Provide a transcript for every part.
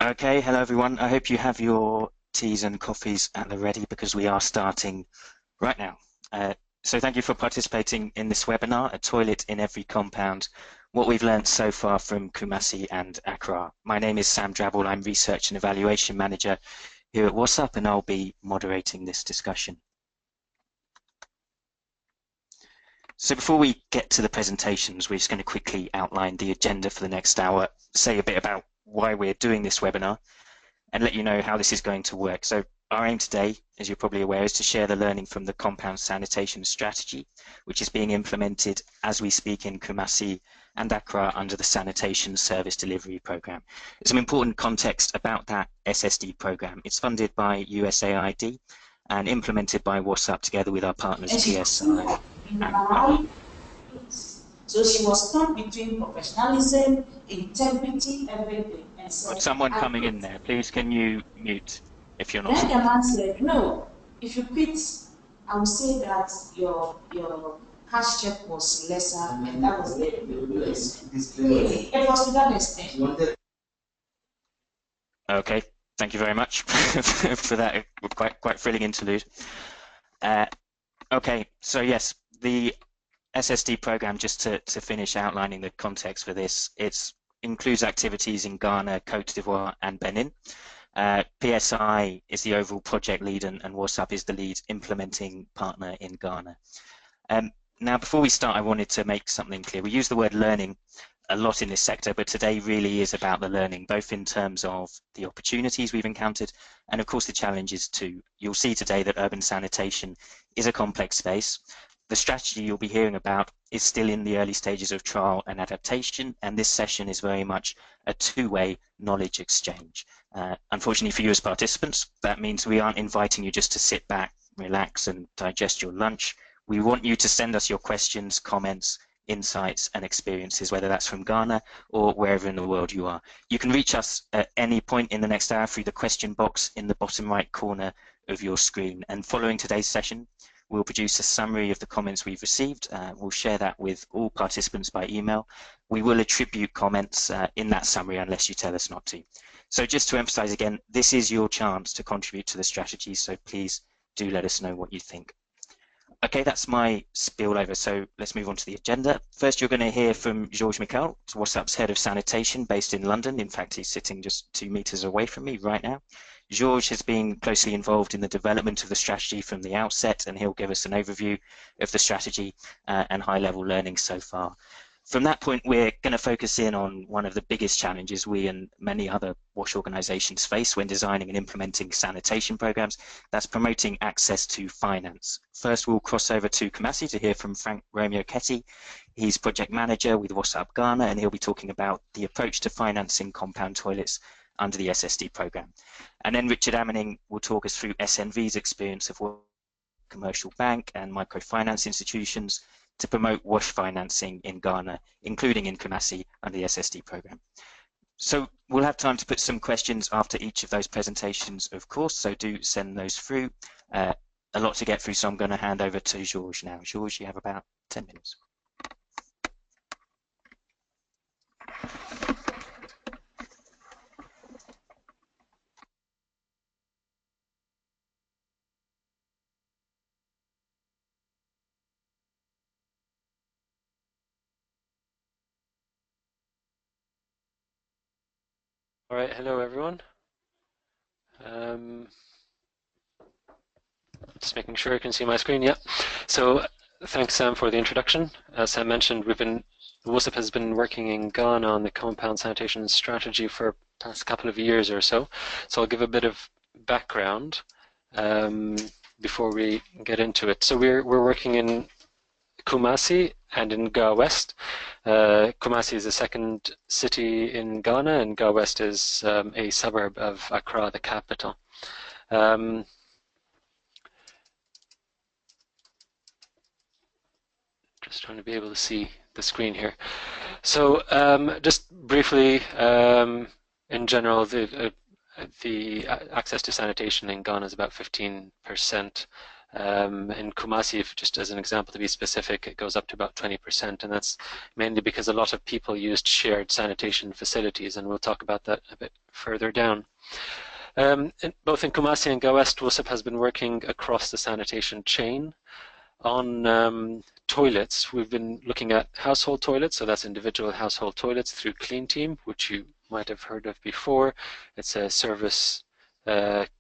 Okay, hello everyone. I hope you have your teas and coffees at the ready because we are starting right now. So thank you for participating in this webinar, A Toilet in Every Compound, what we've learned so far from Kumasi and Accra. My name is Sam Drabble. I'm Research and Evaluation Manager here at WSUP, and I'll be moderating this discussion. So before we get to the presentations, we're just going to quickly outline the agenda for the next hour, say a bit about why we're doing this webinar, and let you know how this is going to work. So our aim today, as you're probably aware, is to share the learning from the compound sanitation strategy, which is being implemented as we speak in Kumasi and Accra under the Sanitation Service Delivery Program. There's some important context about that SSD program. It's funded by USAID and implemented by WSUP together with our partners PSI. So she was torn between professionalism, integrity, everything. And said, someone coming in there, please can you mute if you're not then speaking? the man said, no, if you quit, I will say that your cash check was lesser, and that was the it was to that extent. Okay, thank you very much for that quite thrilling interlude. Okay, so yes, the SSD program, just to finish outlining the context for this, it includes activities in Ghana, Cote d'Ivoire and Benin. PSI is the overall project lead and WSUP is the lead implementing partner in Ghana. Now, before we start, I wanted to make something clear. We use the word learning a lot in this sector, but today really is about the learning, both in terms of the opportunities we've encountered and of course the challenges too. You'll see today that urban sanitation is a complex space. The strategy you'll be hearing about is still in the early stages of trial and adaptation, and this session is very much a two-way knowledge exchange. Unfortunately for you as participants, that means we aren't inviting you just to sit back, relax and digest your lunch. We want you to send us your questions, comments, insights and experiences, whether that's from Ghana or wherever in the world you are. You can reach us at any point in the next hour through the question box in the bottom right corner of your screen. And following today's session, we'll produce a summary of the comments we've received. We'll share that with all participants by email. We will attribute comments in that summary unless you tell us not to. So just to emphasize again, this is your chance to contribute to the strategy, so please do let us know what you think. Okay, that's my spiel over, so let's move on to the agenda. First, you're going to hear from Mikhael, WSUP's head of sanitation based in London. In fact, he's sitting just 2 meters away from me right now. George has been closely involved in the development of the strategy from the outset, and he'll give us an overview of the strategy and high-level learning so far. From that point, we're going to focus in on one of the biggest challenges we and many other WASH organizations face when designing and implementing sanitation programs. That's promoting access to finance. First, we'll cross over to Kumasi to hear from Romeo Kettey. He's project manager with WSUP Ghana, and he'll be talking about the approach to financing compound toilets under the SSD program. And then Richard Amaning will talk us through SNV's experience of commercial bank and microfinance institutions to promote WASH financing in Ghana, including in Kumasi under the SSD program. So we'll have time to put some questions after each of those presentations, of course, so do send those through. A lot to get through, so I'm going to hand over to George now. George, you have about 10 minutes. All right, hello everyone. Just making sure you can see my screen. Yeah. So thanks, Sam, for the introduction. As Sam mentioned, WSUP has been working in Ghana on the compound sanitation strategy for the past couple of years or so. So I'll give a bit of background before we get into it. So we're working in Kumasi and in Ga West. Kumasi is the second city in Ghana, and Ga West is a suburb of Accra, the capital. Just trying to be able to see the screen here. So just briefly, in general, the access to sanitation in Ghana is about 15%. In Kumasi, if just as an example to be specific, it goes up to about 20%, and that's mainly because a lot of people used shared sanitation facilities, and we'll talk about that a bit further down. Both in Kumasi and Ga West, WSUP has been working across the sanitation chain. On toilets, we've been looking at household toilets, so that's individual household toilets through Clean Team, which you might have heard of before. It's a service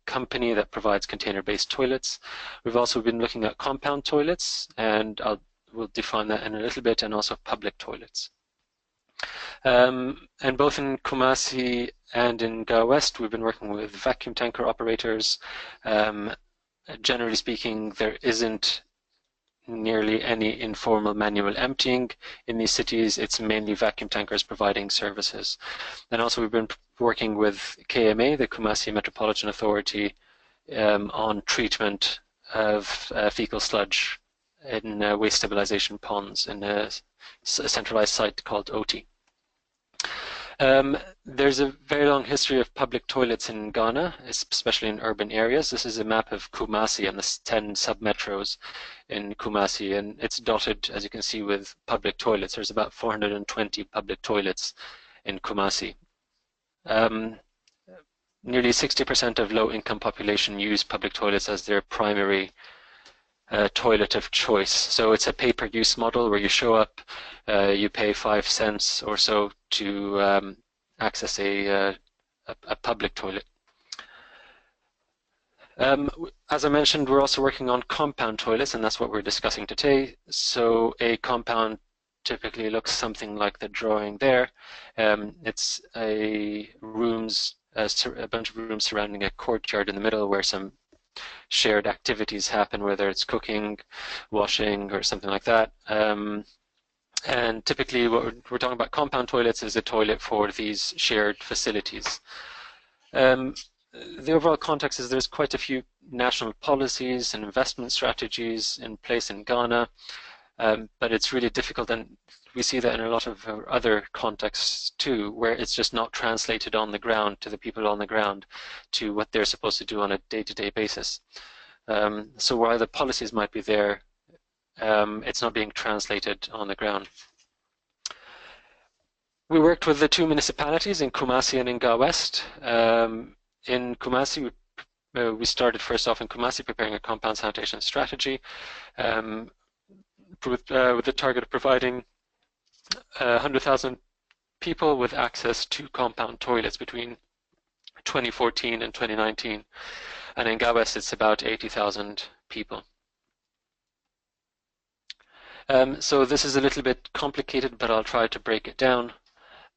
company that provides container-based toilets. We've also been looking at compound toilets, and we'll define that in a little bit, and also public toilets. And both in Kumasi and in Ga West, we've been working with vacuum tanker operators. Generally speaking, there isn't nearly any informal manual emptying in these cities. It's mainly vacuum tankers providing services. And also we've been working with KMA, the Kumasi Metropolitan Authority, on treatment of fecal sludge in waste stabilization ponds in a centralized site called OT. There's a very long history of public toilets in Ghana, especially in urban areas. This is a map of Kumasi and the 10 sub-metros in Kumasi, and it's dotted, as you can see, with public toilets. There's about 420 public toilets in Kumasi. Nearly 60% of low-income population use public toilets as their primary toilet of choice. So it's a pay-per-use model where you show up, you pay 5 cents or so to access a public toilet. As I mentioned, we're also working on compound toilets, and that's what we're discussing today. So a compound typically looks something like the drawing there. It's a bunch of rooms surrounding a courtyard in the middle where some shared activities happen, whether it's cooking, washing, or something like that. And typically what we're talking about compound toilets is a toilet for these shared facilities. The overall context is there's quite a few national policies and investment strategies in place in Ghana, but it's really difficult, and we see that in a lot of other contexts too, where it's just not translated on the ground to the people on the ground to what they're supposed to do on a day-to-day basis. So while the policies might be there, it's not being translated on the ground. We worked with the 2 municipalities in Kumasi and in Ga West. In Kumasi, we started first off in Kumasi preparing a compound sanitation strategy with the target of providing 100,000 people with access to compound toilets between 2014 and 2019. And in Ga West, it's about 80,000 people. So this is a little bit complicated, but I'll try to break it down.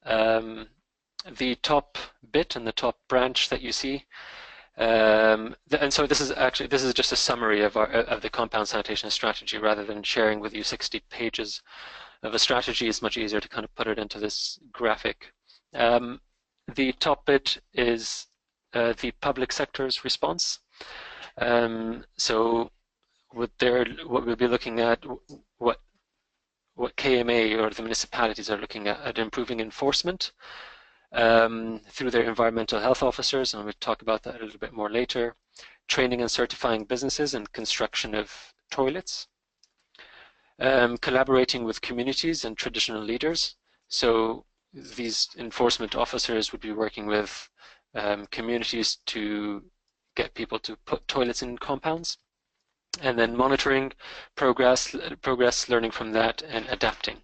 The top bit and the top branch that you see, and so this is just a summary of the compound sanitation strategy. Rather than sharing with you 60 pages of a strategy, it's much easier to kind of put it into this graphic. The top bit is the public sector's response. So what we'll be looking at, what KMA or the municipalities are looking at improving enforcement through their environmental health officers, and we'll talk about that a little bit more later. Training and certifying businesses and construction of toilets. Collaborating with communities and traditional leaders. So these enforcement officers would be working with communities to get people to put toilets in compounds. And then monitoring progress, learning from that, and adapting.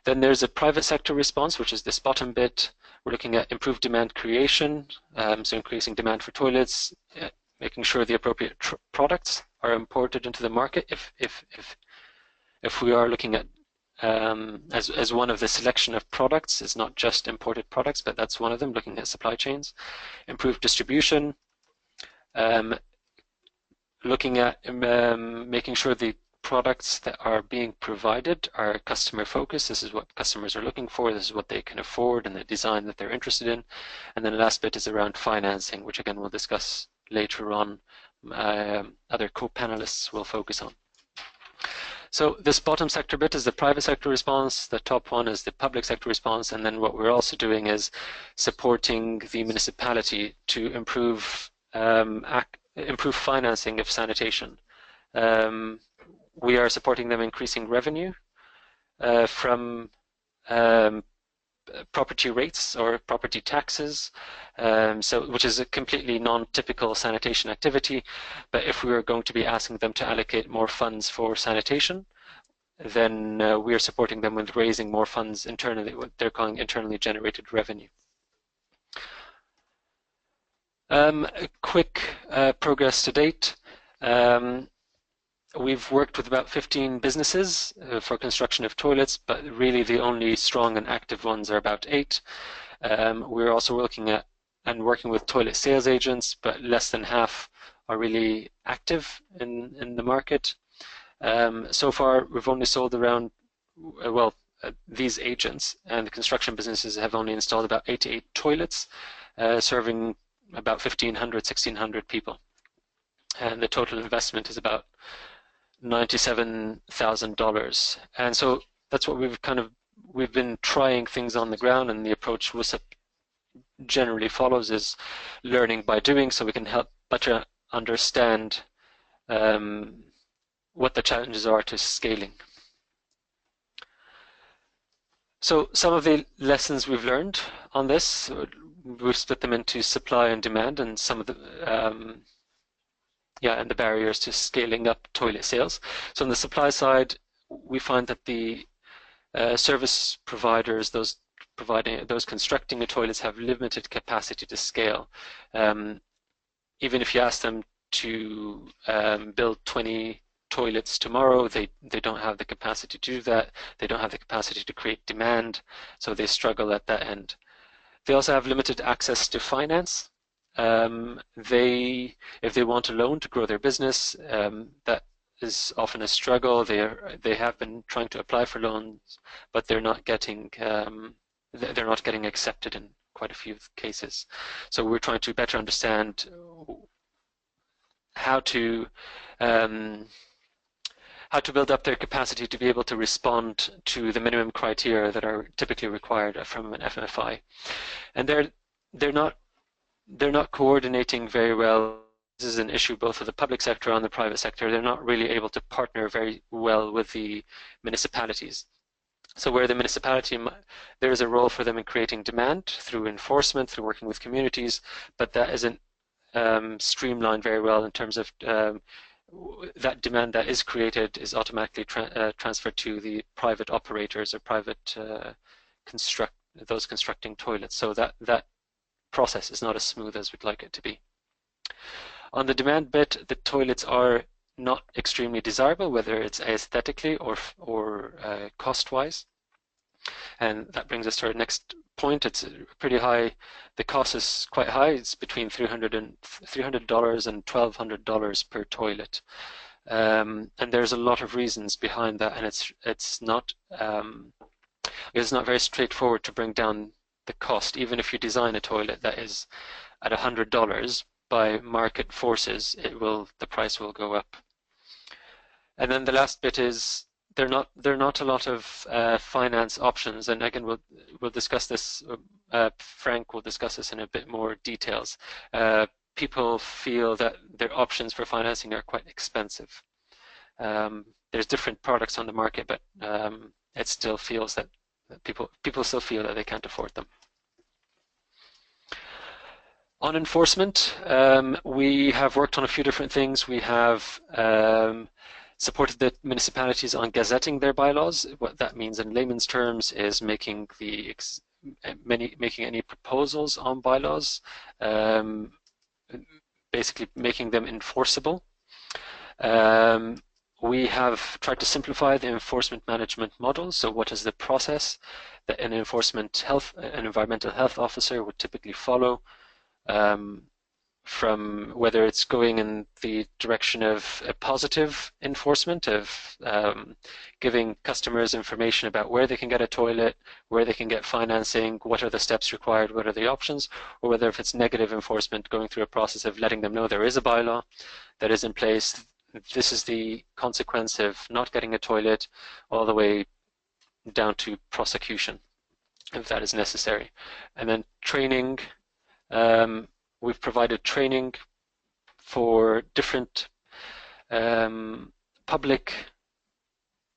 Then there's a private sector response, which is this bottom bit. We're looking at improved demand creation, so increasing demand for toilets, making sure the appropriate products are imported into the market. If we are looking at as one of the selection of products, it's not just imported products, but that's one of them. Looking at supply chains, improved distribution. Looking at making sure the products that are being provided are customer focused. This is what customers are looking for. This is what they can afford and the design that they're interested in. And then the last bit is around financing, which again we'll discuss later on. Other co-panelists will focus on. So this bottom sector bit is the private sector response. The top one is the public sector response. And then what we're also doing is supporting the municipality to improve improve financing of sanitation. We are supporting them increasing revenue from property rates or property taxes, which is a completely non-typical sanitation activity. But if we are going to be asking them to allocate more funds for sanitation, then we are supporting them with raising more funds internally, what they're calling internally generated revenue. A quick progress to date. We've worked with about 15 businesses for construction of toilets, but really the only strong and active ones are about 8. We're also looking at and working with toilet sales agents, but less than half are really active in the market. So far, we've only sold around, these agents and the construction businesses have only installed about 88 toilets, serving about 1,500, 1,600 people. And the total investment is about $97,000. And so that's what we've been trying things on the ground, and the approach WSUP generally follows is learning by doing, so we can help better understand what the challenges are to scaling. So some of the lessons we've learned on this, we've split them into supply and demand, and some of the and the barriers to scaling up toilet sales. So on the supply side, we find that the service providers, those constructing the toilets, have limited capacity to scale. Even if you ask them to build 20 toilets tomorrow, they don't have the capacity to do that. They don't have the capacity to create demand, so they struggle at that end. They also have limited access to finance. If they want a loan to grow their business, that is often a struggle. They have been trying to apply for loans, but they're not getting accepted in quite a few cases. So we're trying to better understand how to build up their capacity to be able to respond to the minimum criteria that are typically required from an FMFI, and they're not coordinating very well. This is an issue both for the public sector and the private sector. They're not really able to partner very well with the municipalities. So where the municipality, there is a role for them in creating demand through enforcement, through working with communities, but that isn't streamlined very well in terms of that demand that is created is automatically transferred to the private operators or private those constructing toilets. So that process is not as smooth as we'd like it to be. On the demand bit, the toilets are not extremely desirable, whether it's aesthetically or cost-wise. And that brings us to our next point. It's pretty high. The cost is quite high. It's between $300 and $1,200 per toilet. And there's a lot of reasons behind that, and it's not very straightforward to bring down the cost. Even if you design a toilet that is at $100, by market forces, the price will go up. And then the last bit is there are not a lot of finance options, and again we'll discuss this. Frank will discuss this in a bit more details. People feel that their options for financing are quite expensive. There's different products on the market, but it still feels that people still feel that they can't afford them. On enforcement, we have worked on a few different things. We have supported the municipalities on gazetting their bylaws. What that means in layman's terms is making any proposals on bylaws, basically making them enforceable. We have tried to simplify the enforcement management model. So what is the process that an environmental health officer would typically follow, from whether it's going in the direction of a positive enforcement of giving customers information about where they can get a toilet, where they can get financing, what are the steps required, what are the options, or whether if it's negative enforcement, going through a process of letting them know there is a bylaw that is in place. This is the consequence of not getting a toilet, all the way down to prosecution, if that is necessary. And then training. We've provided training for different public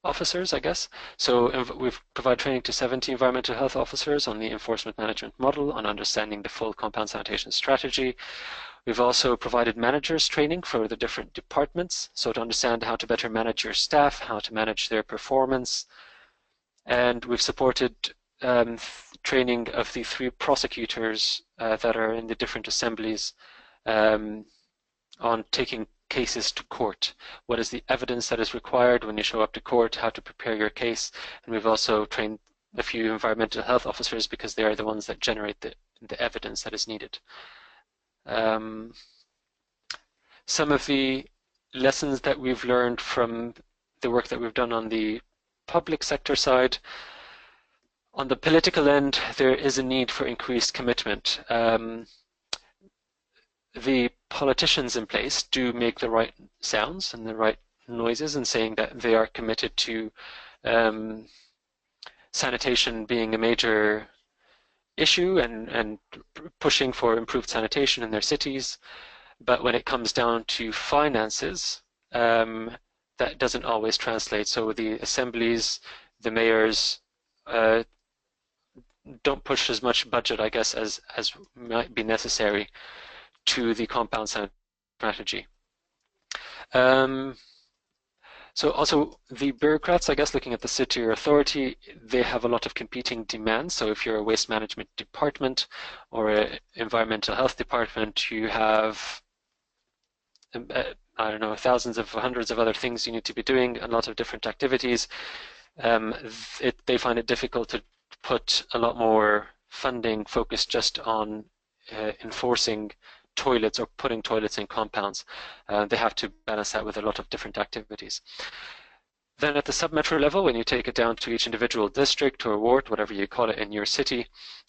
officers, I guess. So we've provided training to 70 environmental health officers on the enforcement management model, on understanding the full compound sanitation strategy. We've also provided managers training for the different departments, so to understand how to better manage your staff, how to manage their performance. And we've supported training of the 3 prosecutors that are in the different assemblies on taking cases to court. What is the evidence that is required when you show up to court, how to prepare your case. And we've also trained a few environmental health officers because they are the ones that generate the evidence that is needed. Some of the lessons that we've learned from the work that we've done on the public sector side. On the political end, there is a need for increased commitment. The politicians in place do make the right sounds and the right noises in saying that they are committed to sanitation being a major issue and pushing for improved sanitation in their cities. But when it comes down to finances, that doesn't always translate. So the assemblies, the mayors don't push as much budget, I guess, as might be necessary to the compound sanitation strategy. So also the bureaucrats, I guess, looking at the city or authority, they have a lot of competing demands. So if you're a waste management department or an environmental health department, you have, I don't know, hundreds of other things you need to be doing, a lot of different activities. They find it difficult to put a lot more funding focused just on enforcing toilets or putting toilets in compounds. They have to balance that with a lot of different activities. Then at the sub-metro level, when you take it down to each individual district or ward, whatever you call it in your city,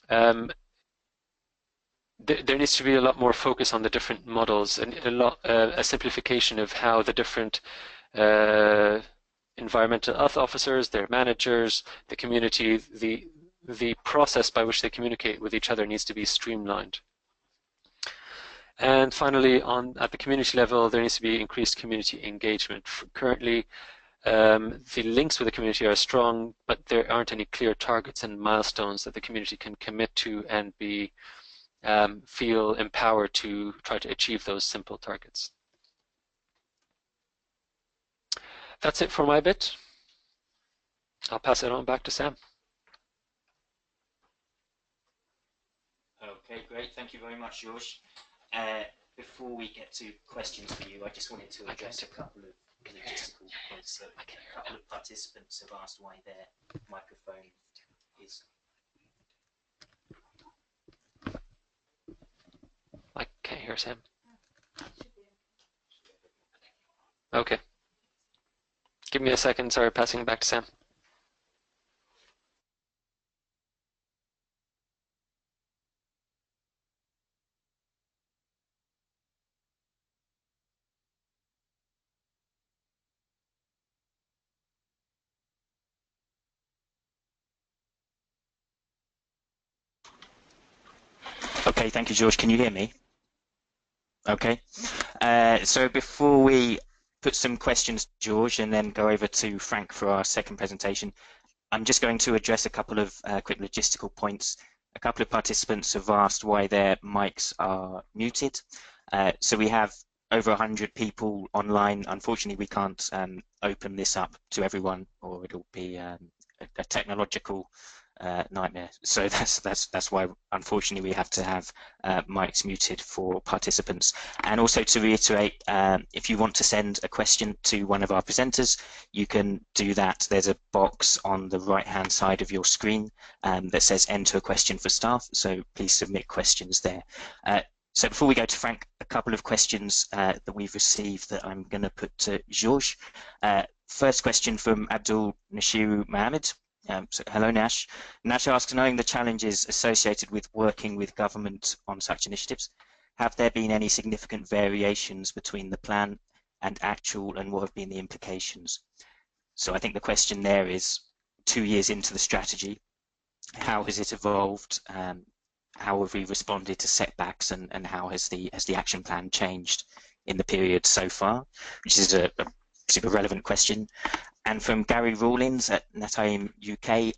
there needs to be a lot more focus on the different models and a simplification of how the different environmental health officers, their managers, the community, the process by which they communicate with each other needs to be streamlined. And finally, at the community level, there needs to be increased community engagement. Currently, the links with the community are strong, but there aren't any clear targets and milestones that the community can commit to and feel empowered to try to achieve those simple targets. That's it for my bit. I'll pass it on back to Sam. Okay, great. Thank you very much, George. Before we get to questions for you, I just wanted to address a couple of logistical points. So a couple of participants have asked why their microphone is... I can't hear Sam. Okay. Give me a second. Sorry, passing it back to Sam. Okay, thank you, George. Can you hear me? Okay. So before we put some questions, George, and then go over to Frank for our second presentation, I'm just going to address a couple of quick logistical points. A couple of participants have asked why their mics are muted. So we have over 100 people online. Unfortunately, we can't open this up to everyone, or it'll be a technological nightmare. So that's why, unfortunately, we have to have mics muted for participants. And also to reiterate, if you want to send a question to one of our presenters, you can do that. There's a box on the right-hand side of your screen that says "Enter a question for staff." So please submit questions there. So before we go to Frank, a couple of questions that we've received that I'm going to put to George. First question from Abdul Nashiru Mohammed. So hello, Nash. Nash asks, knowing the challenges associated with working with government on such initiatives, have there been any significant variations between the plan and actual, and what have been the implications? So I think the question there is, 2 years into the strategy, how has it evolved? How have we responded to setbacks, and how has the action plan changed in the period so far, which is a super relevant question. And from Gary Rawlins at NetAim UK,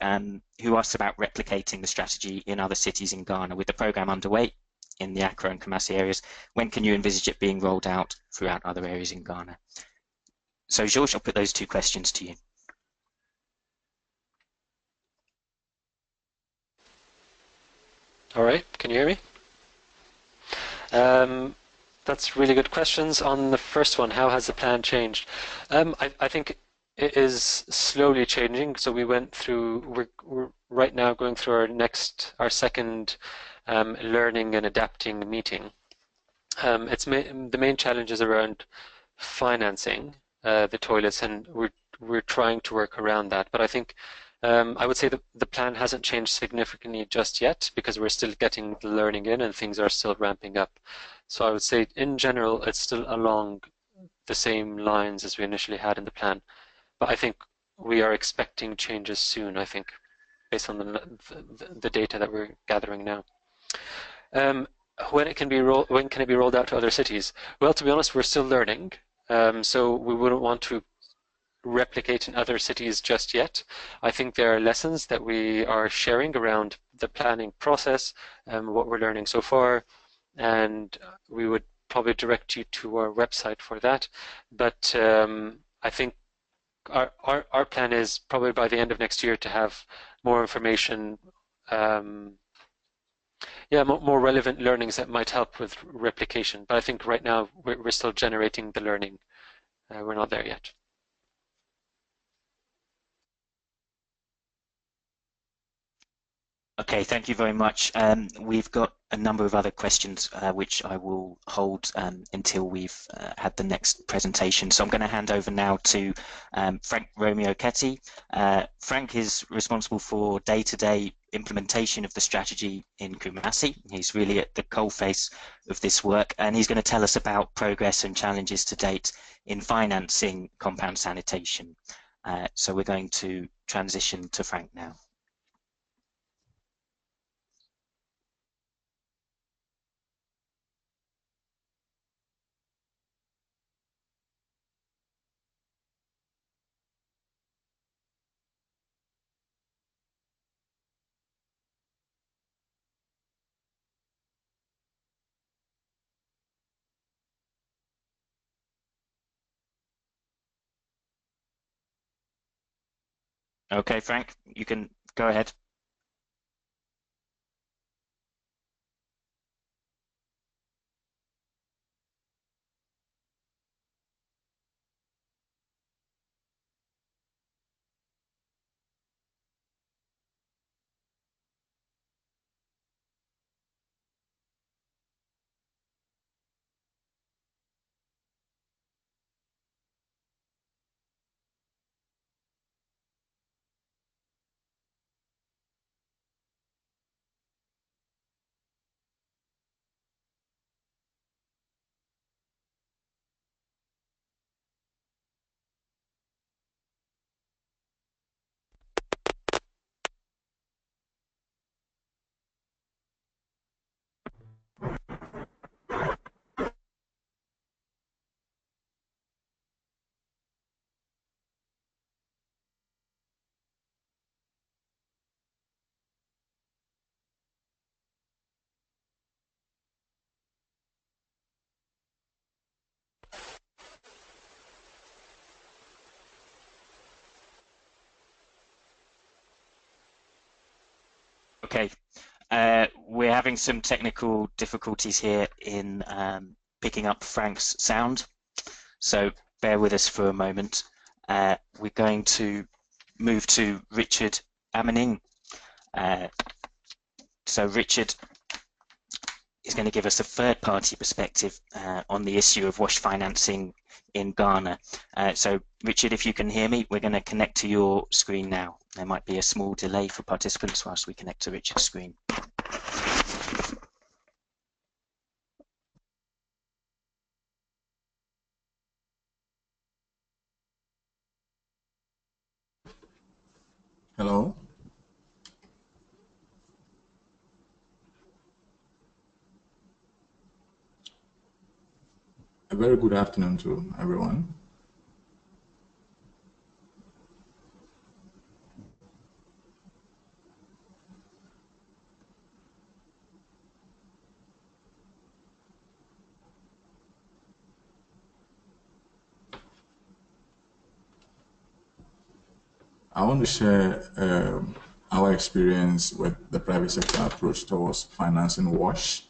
who asked about replicating the strategy in other cities in Ghana. With the program underway in the Accra and Kumasi areas, when can you envisage it being rolled out throughout other areas in Ghana? So George, I'll put those two questions to you. All right, can you hear me? That's really good questions. On the first one, how has the plan changed? I think it is slowly changing. So we went through, we're right now going through our second learning and adapting meeting. The main challenge is around financing the toilets, and we're trying to work around that. But I think I would say that the plan hasn't changed significantly just yet, because we're still getting the learning in and things are still ramping up. So I would say in general it's still along the same lines as we initially had in the plan. But I think we are expecting changes soon, I think, based on the data that we're gathering now. When can it be rolled out to other cities? Well, to be honest, we're still learning. So we wouldn't want to replicate in other cities just yet. I think there are lessons that we are sharing around the planning process and what we're learning so far, and we would probably direct you to our website for that. But I think our plan is probably by the end of next year to have more information, more relevant learnings that might help with replication. But I think right now we're still generating the learning. We're not there yet. Okay, thank you very much. We've got a number of other questions which I will hold until we've had the next presentation. So I'm going to hand over now to Frank Romeo Kettey. Frank is responsible for day-to-day implementation of the strategy in Kumasi. He's really at the coalface of this work, and he's going to tell us about progress and challenges to date in financing compound sanitation. So we're going to transition to Frank now. Okay, Frank, you can go ahead. Okay, we're having some technical difficulties here in picking up Frank's sound, so bear with us for a moment. We're going to move to Richard Amaning. So Richard is going to give us a third-party perspective on the issue of wash financing in Ghana. So Richard, if you can hear me, we're going to connect to your screen now. There might be a small delay for participants whilst we connect to Richard's screen. Hello? very good afternoon to everyone. I want to share our experience with the private sector approach towards financing WASH,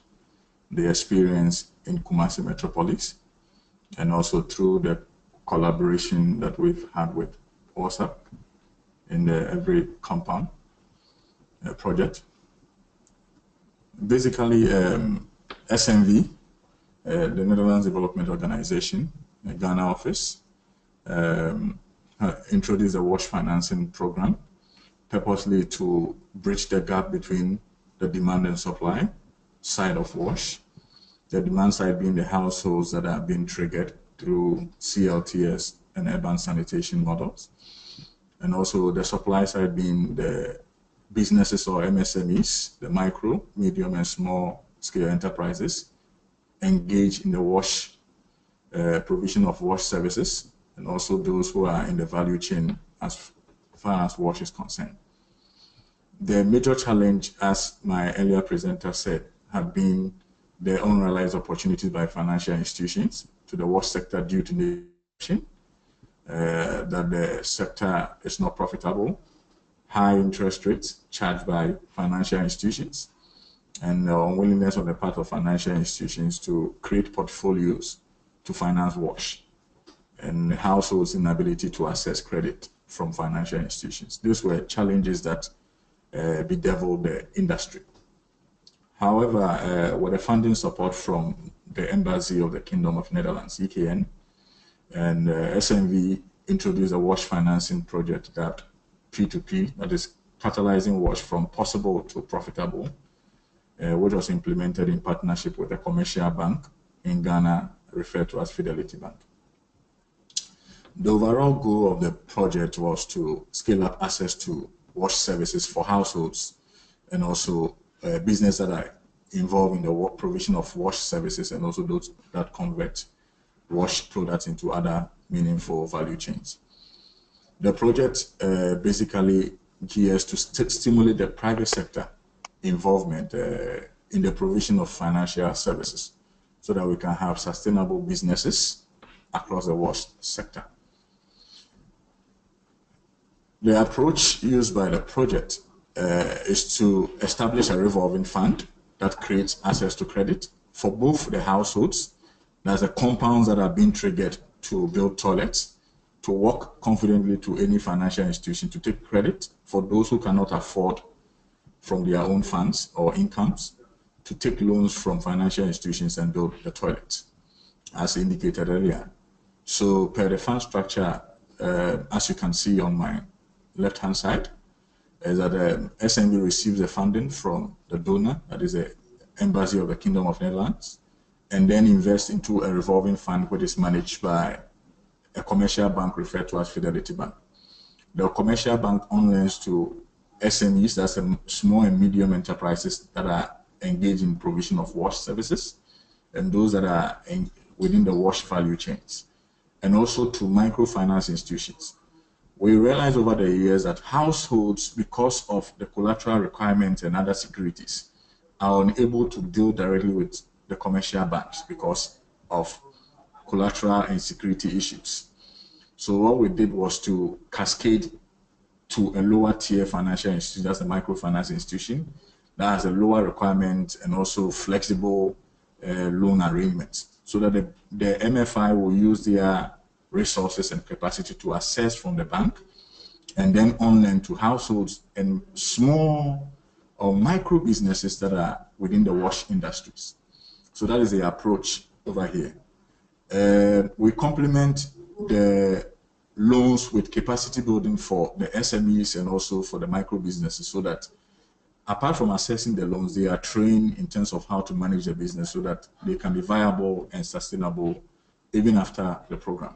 the experience in Kumasi Metropolis, and also through the collaboration that we've had with WSUP in the Every Compound project. Basically, SNV, the Netherlands Development Organization, the Ghana office, introduced a WASH financing program purposely to bridge the gap between the demand and supply side of WASH, the demand side being the households that are being triggered through CLTS and urban sanitation models, and also the supply side being the businesses or MSMEs, the micro, medium, and small scale enterprises engaged in the WASH provision of WASH services, and also those who are in the value chain as far as WASH is concerned. The major challenge, as my earlier presenter said, had been the unrealized opportunities by financial institutions to the WASH sector due to the that the sector is not profitable, high interest rates charged by financial institutions, and the unwillingness on the part of financial institutions to create portfolios to finance WASH, and households' inability to access credit from financial institutions. These were challenges that bedeviled the industry. However, with the funding support from the Embassy of the Kingdom of Netherlands, EKN, and SNV introduced a WASH financing project that P2P, that is catalyzing WASH from possible to profitable, which was implemented in partnership with a commercial bank in Ghana referred to as Fidelity Bank. The overall goal of the project was to scale up access to WASH services for households and also business that are involved in the provision of WASH services, and also those that convert WASH products into other meaningful value chains. The project basically gears to stimulate the private sector involvement in the provision of financial services so that we can have sustainable businesses across the WASH sector. The approach used by the project is to establish a revolving fund that creates access to credit for both the households, that's the compounds that are being triggered to build toilets, to work confidently to any financial institution to take credit for those who cannot afford from their own funds or incomes, to take loans from financial institutions and build the toilets, as indicated earlier. So per the fund structure, as you can see on my left-hand side, is that the SNB receives the funding from the donor, that is the Embassy of the Kingdom of Netherlands, and then invests into a revolving fund which is managed by a commercial bank referred to as Fidelity Bank. The commercial bank lends to SMEs, that's small and medium enterprises that are engaged in provision of WASH services, and those that are within the WASH value chains, and also to microfinance institutions. We realized over the years that households, because of the collateral requirements and other securities, are unable to deal directly with the commercial banks because of collateral and security issues. So what we did was to cascade to a lower tier financial institution, that's a microfinance institution, that has a lower requirement and also flexible loan arrangements, so that the MFI will use their resources and capacity to access from the bank and then on-lend to households and small or micro businesses that are within the WASH industries. So that is the approach over here. We complement the loans with capacity building for the SMEs and also for the micro businesses, so that apart from assessing the loans, they are trained in terms of how to manage the business so that they can be viable and sustainable even after the program.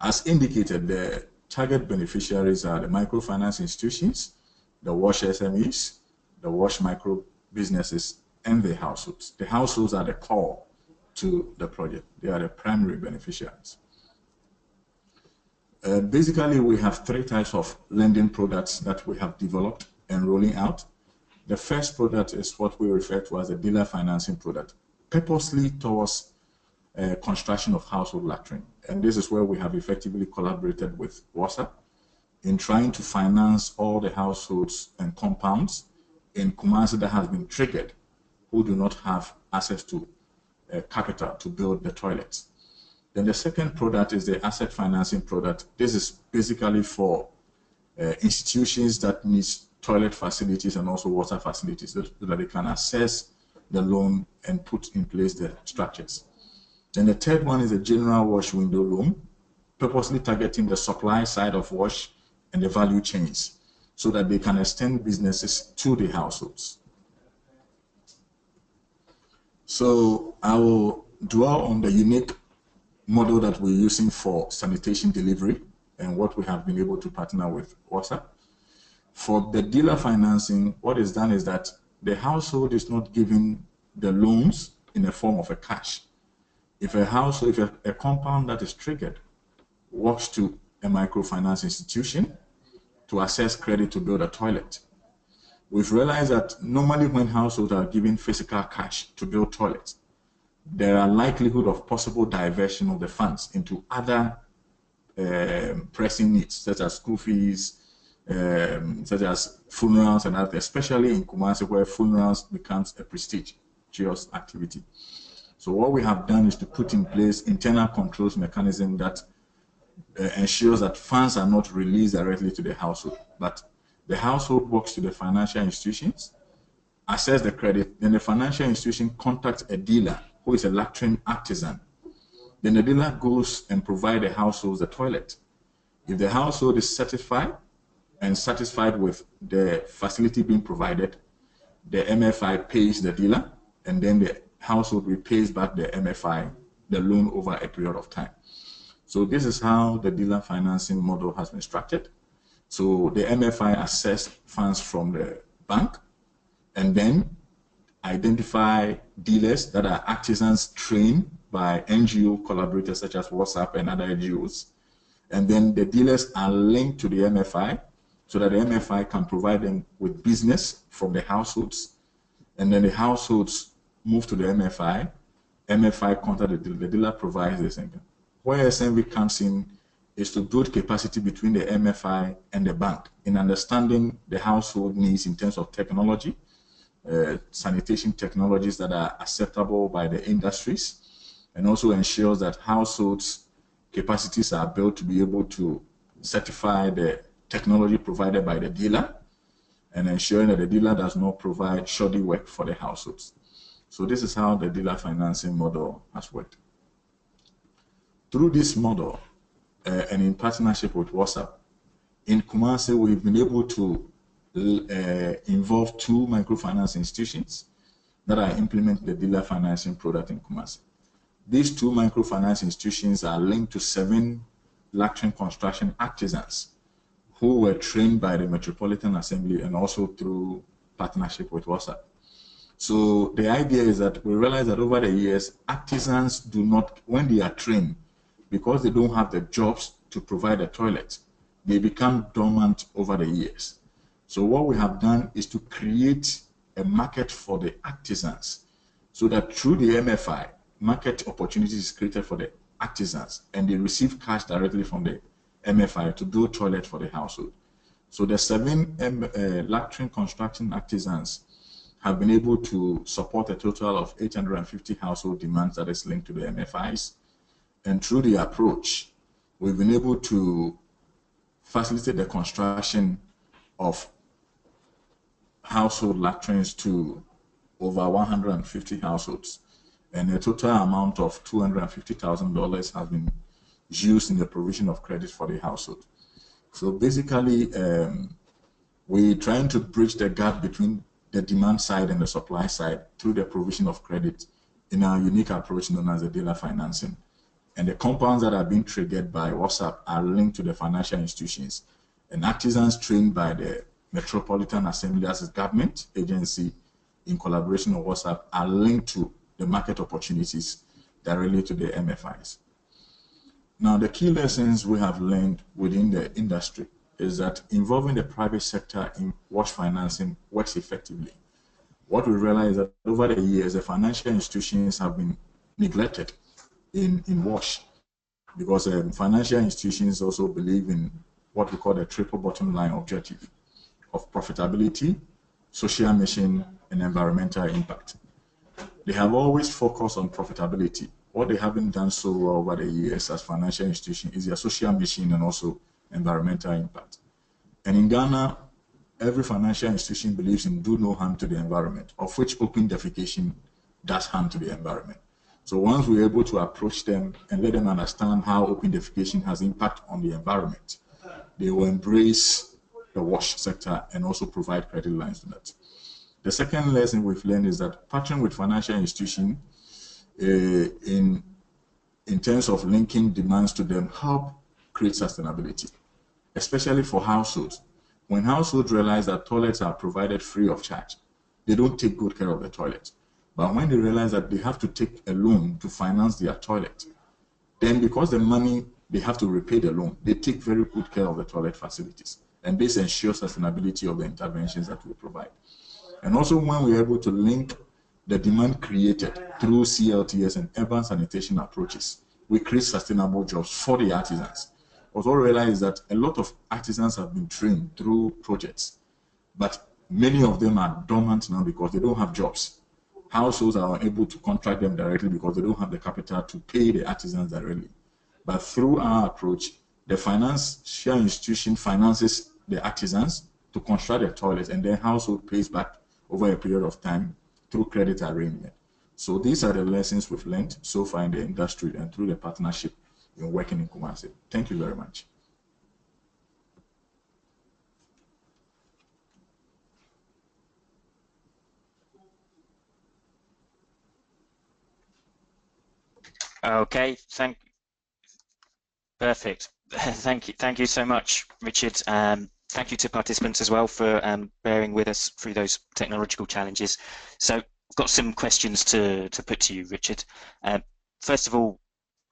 As indicated, the target beneficiaries are the microfinance institutions, the WASH SMEs, the WASH micro businesses, and the households. The households are the core to the project. They are the primary beneficiaries. Basically, we have three types of lending products that we have developed and rolling out. The first product is what we refer to as a dealer financing product, purposely towards construction of household latrine. And this is where we have effectively collaborated with WSUP in trying to finance all the households and compounds in Kumasi that has been triggered who do not have access to capital to build the toilets. Then the second product is the asset financing product. This is basically for institutions that need toilet facilities and also water facilities so that they can access the loan and put in place the structures. Then the third one is a general wash window loan, purposely targeting the supply side of wash and the value chains so that they can extend businesses to the households. So I will dwell on the unique model that we're using for sanitation delivery and what we have been able to partner with WSUP. For the dealer financing, what is done is that the household is not given the loans in the form of a cash. If a household, if a compound that is triggered walks to a microfinance institution to access credit to build a toilet, we've realized that normally when households are given physical cash to build toilets, there are likelihood of possible diversion of the funds into other pressing needs, such as school fees, such as funerals and others, especially in Kumasi where funerals becomes a prestigious activity. So what we have done is to put in place internal controls mechanism that ensures that funds are not released directly to the household, but the household walks to the financial institutions, assess the credit, then the financial institution contacts a dealer who is a latrine artisan. Then the dealer goes and provides the household the toilet. If the household is satisfied with the facility being provided, the MFI pays the dealer, and then the household repays back the MFI, the loan, over a period of time. So this is how the dealer financing model has been structured. So the MFI assess funds from the bank and then identify dealers that are artisans trained by NGO collaborators such as WSUP and other NGOs. And then the dealers are linked to the MFI so that the MFI can provide them with business from the households. And then the households move to the MFI. MFI contact the dealer. The dealer provides this income. Where SMV comes in is to build capacity between the MFI and the bank in understanding the household needs in terms of technology, sanitation technologies that are acceptable by the industries, and also ensures that households' capacities are built to be able to certify the technology provided by the dealer and ensuring that the dealer does not provide shoddy work for the households. So this is how the dealer financing model has worked. Through this model, and in partnership with WSUP, in Kumasi, we've been able to involve 2 microfinance institutions that are implementing the dealer financing product in Kumasi. These 2 microfinance institutions are linked to 7 latrine construction artisans who were trained by the Metropolitan Assembly and also through partnership with WSUP. So the idea is that we realize that over the years, artisans do not, when they are trained, because they don't have the jobs to provide a toilet, they become dormant over the years. So what we have done is to create a market for the artisans so that through the MFI, market opportunities is created for the artisans and they receive cash directly from the MFI to build toilet for the household. So the 7 latrine construction artisans have been able to support a total of 850 household demands that is linked to the MFIs. And through the approach, we've been able to facilitate the construction of household latrines to over 150 households. And a total amount of $250,000 has been used in the provision of credit for the household. So basically, we're trying to bridge the gap between the demand side and the supply side through the provision of credit in our unique approach known as the dealer financing. And the compounds that are being triggered by WSUP are linked to the financial institutions. And artisans trained by the Metropolitan Assembly as a government agency in collaboration with WSUP are linked to the market opportunities directly to the MFIs. Now, the key lessons we have learned within the industry is that involving the private sector in WASH financing works effectively. What we realize is that over the years, the financial institutions have been neglected in WASH, because financial institutions also believe in what we call the triple bottom line objective of profitability, social mission, and environmental impact. They have always focused on profitability. What they haven't done so well over the years as financial institutions is their social mission and also environmental impact. And in Ghana, every financial institution believes in do no harm to the environment, of which open defecation does harm to the environment. So once we're able to approach them and let them understand how open defecation has impact on the environment, they will embrace the WASH sector and also provide credit lines to that. The second lesson we've learned is that partnering with financial institutions in terms of linking demands to them help create sustainability, especially for households. When households realize that toilets are provided free of charge, they don't take good care of the toilet. But when they realize that they have to take a loan to finance their toilet, then because the money, they have to repay the loan, they take very good care of the toilet facilities. And this ensures sustainability of the interventions that we provide. And also when we're able to link the demand created through CLTS and urban sanitation approaches, we create sustainable jobs for the artisans. Also realize that a lot of artisans have been trained through projects, but many of them are dormant now because they don't have jobs. Households are unable to contract them directly because they don't have the capital to pay the artisans directly. But through our approach, the financial institution finances the artisans to construct the toilets, and then household pays back over a period of time through credit arrangement. So these are the lessons we've learned so far in the industry and through the partnership in working in Kumasi. Thank you very much. Okay, perfect. Thank you so much, Richard. Thank you to participants as well for bearing with us through those technological challenges. So I've got some questions to put to you, Richard. First of all,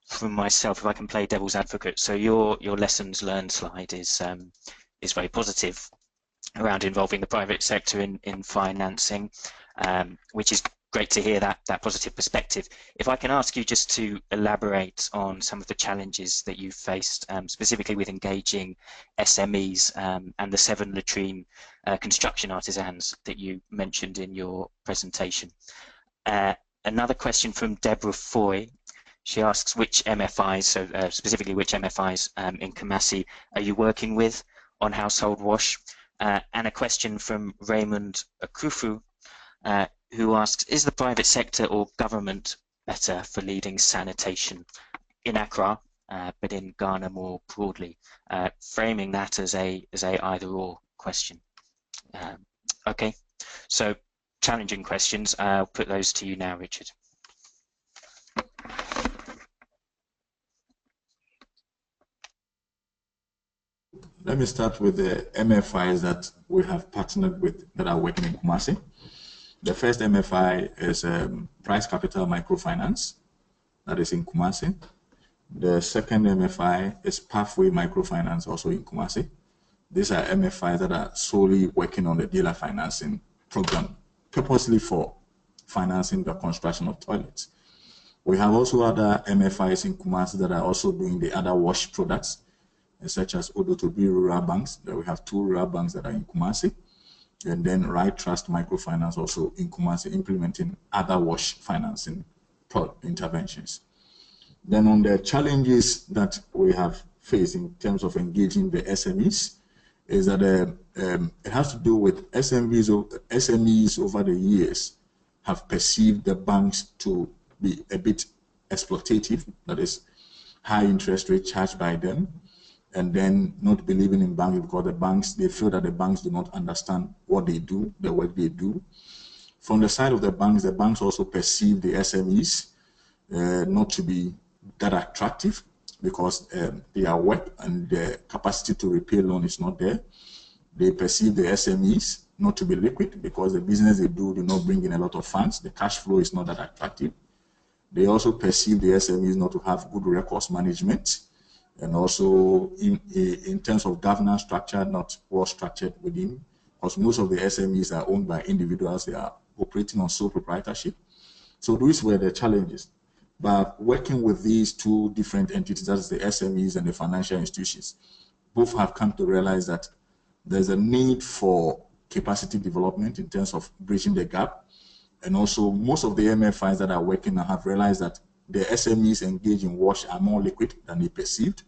from myself, if I can play devil's advocate, so your lessons learned slide is very positive around involving the private sector in financing, which is great to hear that positive perspective. If I can ask you just to elaborate on some of the challenges that you've faced, specifically with engaging SMEs and the 7 latrine construction artisans that you mentioned in your presentation. Another question from Deborah Foy. She asks which MFIs, so specifically which MFIs in Kumasi are you working with on household wash? And a question from Raymond Akufu, who asks, is the private sector or government better for leading sanitation in Accra, but in Ghana more broadly? Framing that as a either-or question. Okay, so challenging questions. I'll put those to you now, Richard. Let me start with the MFIs that we have partnered with that are working in Kumasi. The first MFI is Price Capital Microfinance, that is in Kumasi. The second MFI is Pathway Microfinance, also in Kumasi. These are MFIs that are solely working on the dealer financing program, purposely for financing the construction of toilets. We have also other MFIs in Kumasi that are also doing the other wash products, such as Odotobi Rural Banks. We have 2 rural banks that are in Kumasi, and then Right Trust Microfinance also in Kumasi, implementing other wash financing interventions. Then on the challenges that we have faced in terms of engaging the SMEs, is that it has to do with SMEs over the years have perceived the banks to be a bit exploitative, that is high interest rate charged by them, and then not believing in banks because the banks, they feel that the banks do not understand what they do, the work they do. From the side of the banks also perceive the SMEs not to be that attractive because their work and their capacity to repay loan is not there. They perceive the SMEs not to be liquid because the business they do not bring in a lot of funds. The cash flow is not that attractive. They also perceive the SMEs not to have good records management, and also in terms of governance structure, not well structured within, because most of the SMEs are owned by individuals. They are operating on sole proprietorship. So these were the challenges. But working with these two different entities, that is the SMEs and the financial institutions, both have come to realize that there's a need for capacity development in terms of bridging the gap. And also most of the MFIs that are working now have realized that the SMEs engaged in WASH are more liquid than they perceived.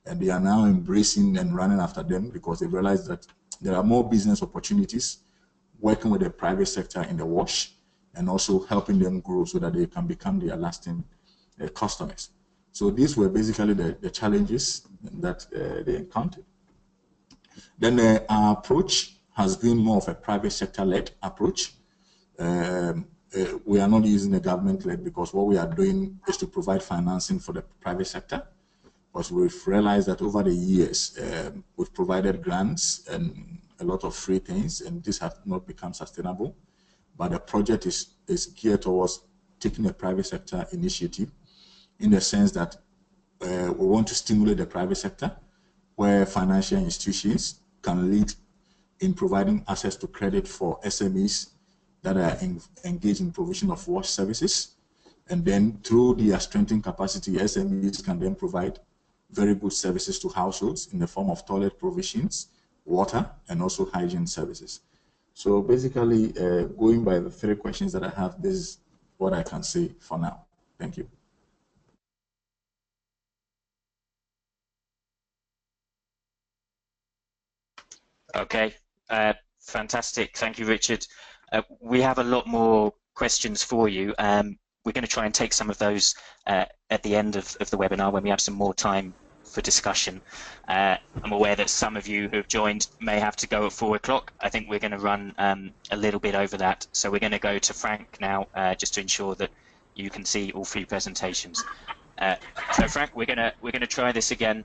And they are now embracing and running after them because they realize that there are more business opportunities working with the private sector in the WASH and also helping them grow so that they can become their lasting customers. So these were basically the challenges that they encountered. Then our approach has been more of a private sector-led approach. We are not using the government-led because what we are doing is to provide financing for the private sector. Because we've realized that over the years, we've provided grants and a lot of free things, and this has not become sustainable. But the project is geared towards taking a private sector initiative in the sense that we want to stimulate the private sector where financial institutions can lead in providing access to credit for SMEs that are engaged in provision of WASH services. And then through their strengthened capacity, SMEs can then provide very good services to households in the form of toilet provisions, water, and also hygiene services. So basically, going by the 3 questions that I have, this is what I can say for now. Thank you. Okay, fantastic. Thank you, Richard. We have a lot more questions for you. We're going to try and take some of those at the end of the webinar when we have some more time for discussion. I'm aware that some of you who have joined may have to go at 4 o'clock. I think we're going to run a little bit over that. So we're going to go to Frank now, just to ensure that you can see all 3 presentations. So Frank, we're going to try this again.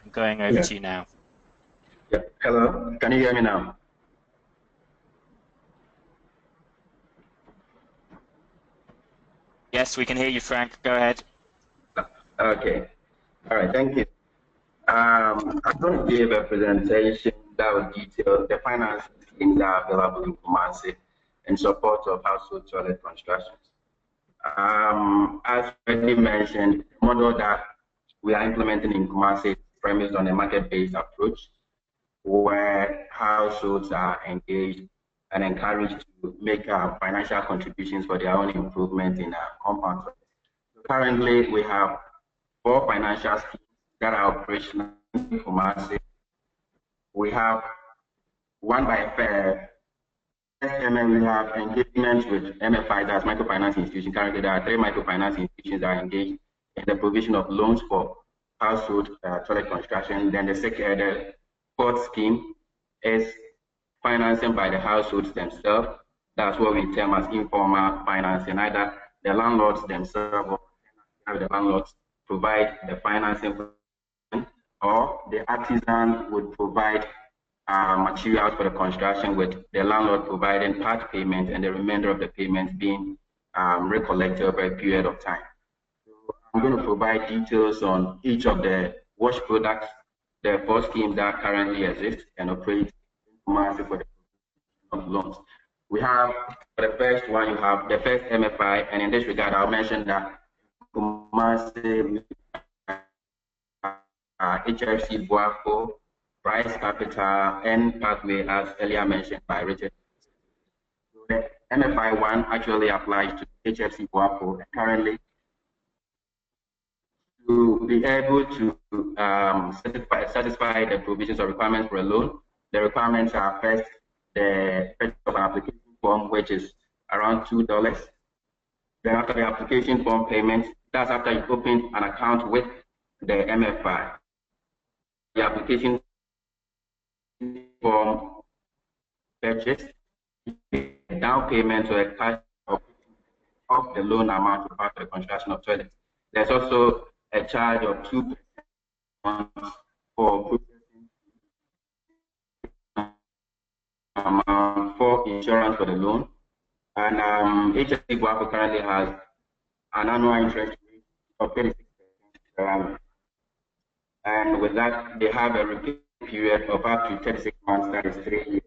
I'm going over to you now. Yeah. Hello, can you hear me now? Yes, we can hear you, Frank. Go ahead. Okay. All right, thank you. I'm going to give a presentation that will detail the financing schemes that are available in Kumasi in support of household toilet constructions. As already mentioned, the model that we are implementing in Kumasi is premised on a market-based approach where households are engaged and encouraged to make financial contributions for their own improvement in compounds. Currently, we have 4 financial schemes that are operational in Kumasi. We have one by fair. We have engagement with MFI, that's microfinance institutions. Currently, there are 3 microfinance institutions that are engaged in the provision of loans for household toilet construction. Then the 4th scheme is financing by the households themselves. That's what we term as informal financing. Either the landlords themselves or the landlords provide the financing, or the artisan would provide materials for the construction, with the landlord providing part payment and the remainder of the payment being recollected over a period of time. So I'm going to provide details on each of the WASH products, the 4 schemes that currently exist and operate in Kumasi for the of loans. We have, for the first one, you have the first MFI, and in this regard, I'll mention that Kumasi, HFC Boafo, Price Capital, and Pathway, as earlier mentioned by Richard. The MFI 1 actually applies to HFC Boafo, and currently, to be able to satisfy the provisions or requirements for a loan, the requirements are first the purchase of an application form, which is around $2. Then after the application form payment, that's after you open an account with the MFI. The application form purchase, down payment or a cash of the loan amount to part of the construction of toilets. There's also a charge of 2% for for insurance for the loan. And HSC Guapo currently has an annual interest rate of 36% per annum. And with that, they have a repayment period of up to 36 months, that is 3 years.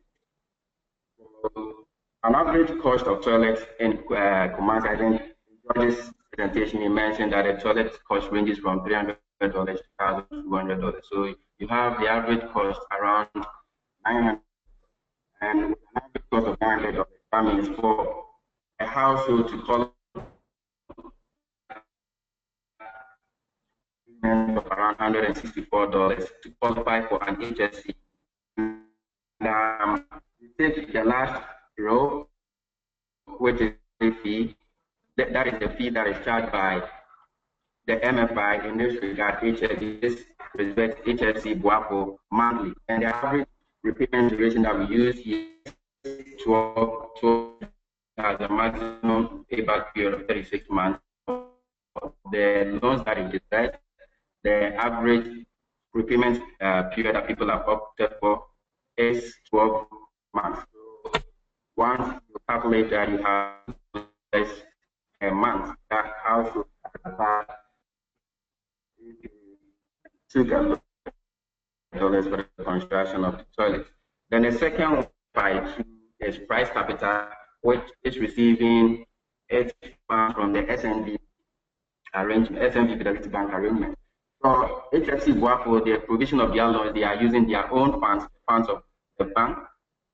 So, an average cost of toilets in Kumasi, I think in George's presentation, he mentioned that the toilet cost ranges from $300 to $1,200. So you have the average cost around $900, and with an average cost of $900, that means for a household to call of around $164 to qualify for an HSC. You take the last row, which is the fee. That is the fee that is charged by the MFI in this regard. HSC Buapo monthly, and the average repayment duration that we use here is 12 as a maximum payback period of 36 months. The loans that is decided, the average repayment period that people have opted for is 12 months. So once you calculate that, you have a month that household $2 for the construction of the toilet. Then the second by is price capital, which is receiving its funds from the SNB arrangement, SNB Fidelity Bank arrangement. For HFC Buapo, the provision of their loans, they are using their own funds, funds of the bank,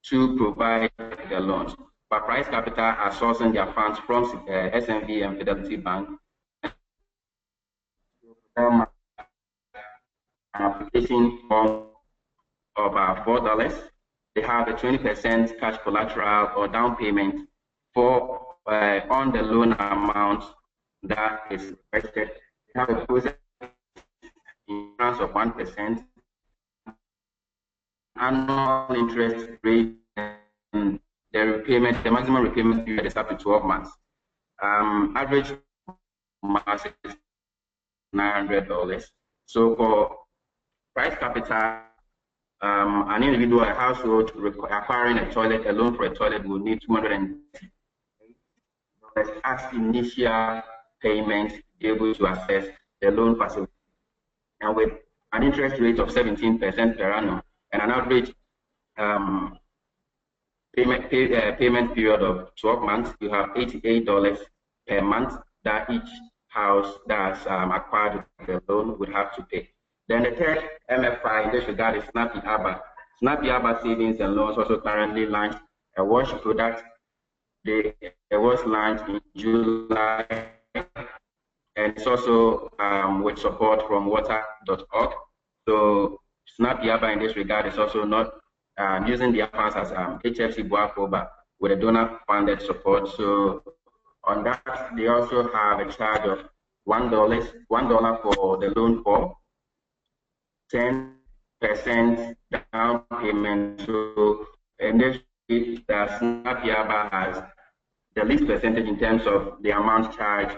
to provide the loans. But price capital are sourcing their funds from SNB and Fidelity Bank. An application form of $4. They have a 20% cash collateral or down payment for on the loan amount that is requested. They have a process insurance of 1%, annual interest rate, and the maximum repayment period is up to 12 months. Average mass is $900. So for price capital, an individual, a household acquiring a toilet, a loan for a toilet will need $208 as initial payment to be able to access the loan facility. And with an interest rate of 17% per annum and an average payment period of 12 months, you have $88 per month that each house that's acquired the loan would have to pay. Then the third MFI in this regard is Snappy Abba. Snappy Abba Savings and Loans also currently launched a wash product. It was launched in July, and it's also with support from water.org. So Snappy Abba in this regard is also not using their funds as HFC Buapo, but with a donor-funded support. So on that, they also have a charge of $1 for the loan form, 10% down payment. So in this case, Snappy Abba has the least percentage in terms of the amount charged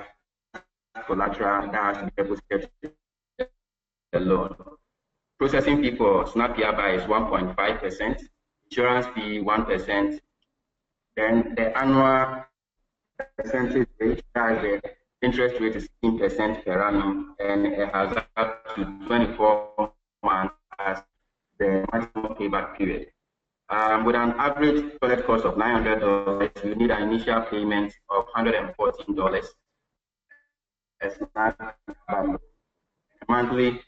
collateral that has to be deposited to the loan. Processing fee for Snappy Abba is 1.5%, insurance fee 1%, then the annual percentage rate, the interest rate is 16% per annum, and it has up to 24 months as the maximum payback period. With an average toilet cost of $900, you need an initial payment of $114. As a monthly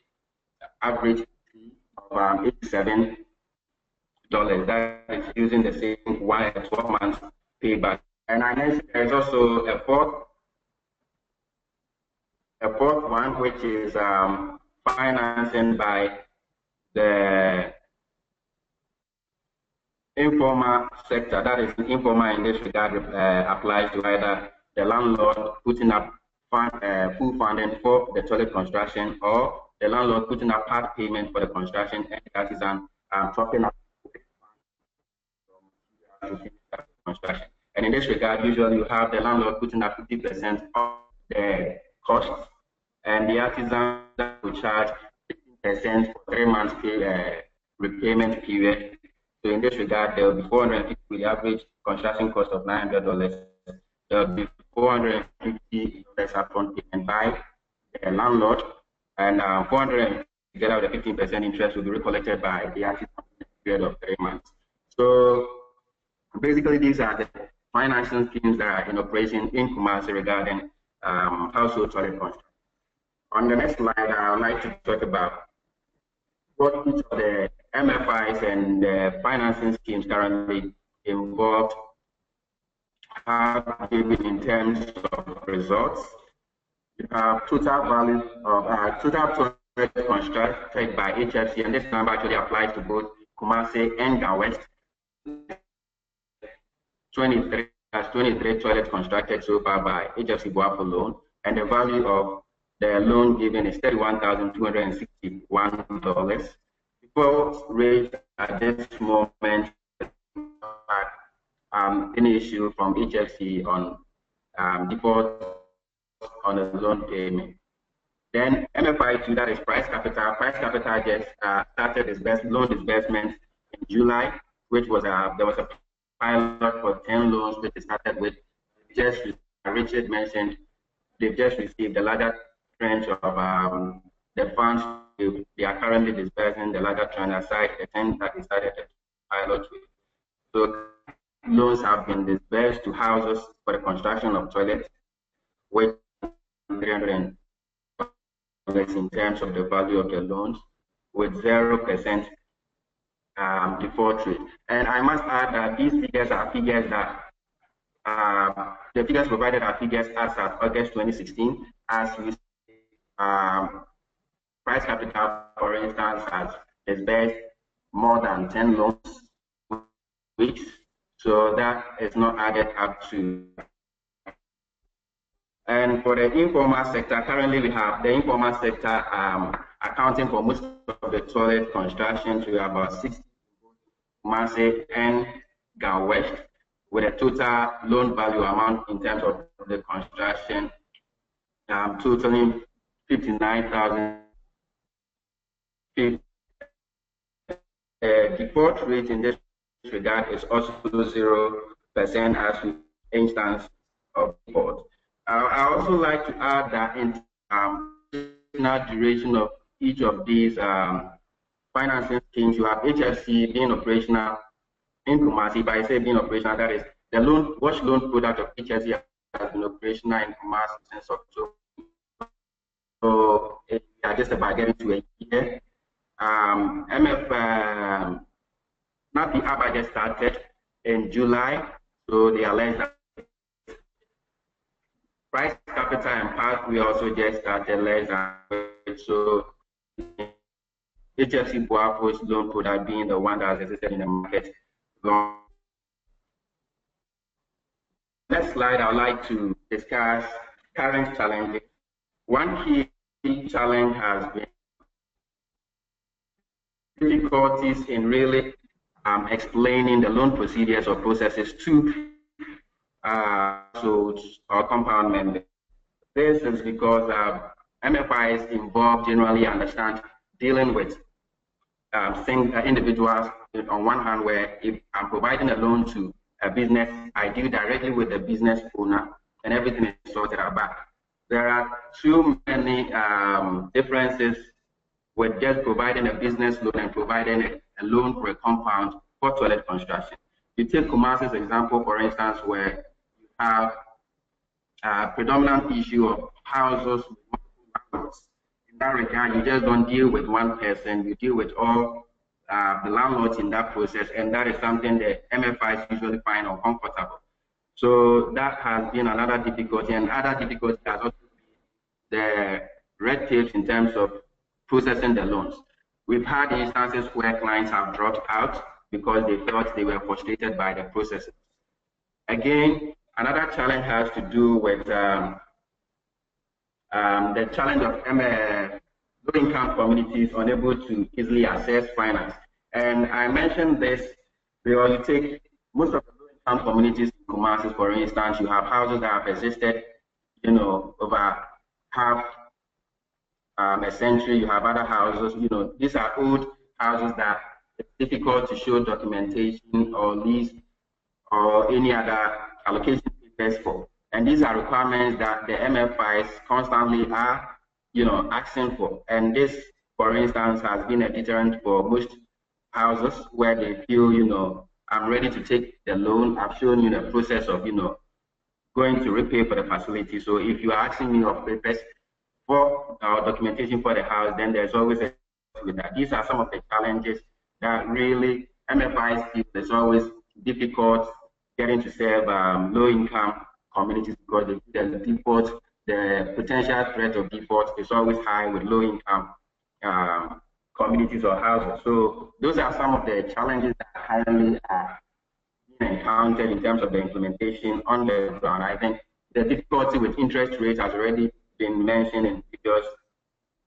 average fee of $87. That is using the same 12 months payback. And I mentioned there's also a fourth one, which is financing by the informal sector. That is informal in this regard applies to either the landlord putting up full funding for the toilet construction, or the landlord putting up part payment for the construction, and that is topping up construction. And in this regard, usually you have the landlord putting up 50% of the cost, and the artisan will charge 15% for 3 months repayment period. So in this regard, there will be $450 with the average construction cost of $900. There will be $450 upfront payment by the landlord, and $400 together with the 15% interest will be recollected by the artist period of 3 months. So basically, these are the financing schemes that are in operation in Kumasi regarding household toilet construction. On the next slide, I would like to talk about what each of the MFIs and the financing schemes currently involved have given in terms of results. You have total value of total toilet constructed by HFC, and this number actually applies to both Kumasi and Ga West. 23 toilets constructed so far by HFC Boafo loan, and the value of the loan given is $31,261. Default rate at this moment, any issue from HFC on default on the loan payment. Then MFI2, that is price capital. Price capital just started its loan disbursement in July, which was there was a pilot for 10 loans, which started with just Richard mentioned. They've just received the larger tranche of the funds. They are currently disbursing the larger tranche aside the 10 that they started the pilot with. So loans have been disbursed to houses for the construction of toilets, with $300 in terms of the value of the loans, with 0% default rate. And I must add that these figures are figures that the figures provided are figures as of August 2016, as we price capital, for instance, has disbursed more than 10 loans weeks, so that is not added up to. And for the informal sector, currently we have the informal sector accounting for most of the toilet construction to about 60 Kumasi and Ga West, with a total loan value amount in terms of the construction totaling $59,000. Default rate in this regard is also 0% as an instance of default. I also like to add that in duration of each of these financing schemes, you have HFC being operational in Kumasi. By say being operational, that is the wash loan product of HFC has been operational in Kumasi since October. So it's just about getting to a year. NAPI budget started in July, so they are less than. Price capital and part we also just started less than. So HFC Boafo's loan product being the one that has existed in the market long. Next slide, I would like to discuss current challenges. One key challenge has been difficulties in really explaining the loan procedures or processes to or compound members. This is because MFIs involved generally understand dealing with individuals on one hand, where if I'm providing a loan to a business, I deal directly with the business owner and everything is sorted out. But there are too many differences with just providing a business loan and providing a loan for a compound for toilet construction. You take Kumasi's example, for instance, where you have a predominant issue of houses with multiple landlords. In that regard, you just don't deal with one person, you deal with all the landlords in that process, and that is something that MFIs usually find uncomfortable. So that has been another difficulty, and other difficulty has also been the red tape in terms of processing the loans. We've had instances where clients have dropped out because they felt they were frustrated by the processes. Again, another challenge has to do with the challenge of low-income communities unable to easily access finance. And I mentioned this because you take most of the low-income communities in Kumasi, for instance, you have houses that have existed, over half a century. You have other houses, these are old houses that it's difficult to show documentation or lease or any other allocation papers for. And these are requirements that the MFIs constantly are, asking for. And this, for instance, has been a deterrent for most houses where they feel, I'm ready to take the loan. I've shown you the process of, going to repay for the facility. So if you are asking me of papers for documentation for the house, then there's always a with that. These are some of the challenges that really MFIs feel it's always difficult getting to serve low-income communities because the default, the potential threat of default is always high with low-income communities or houses. So those are some of the challenges that currently are being encountered in terms of the implementation on the ground. I think the difficulty with interest rates has already been mentioned in previous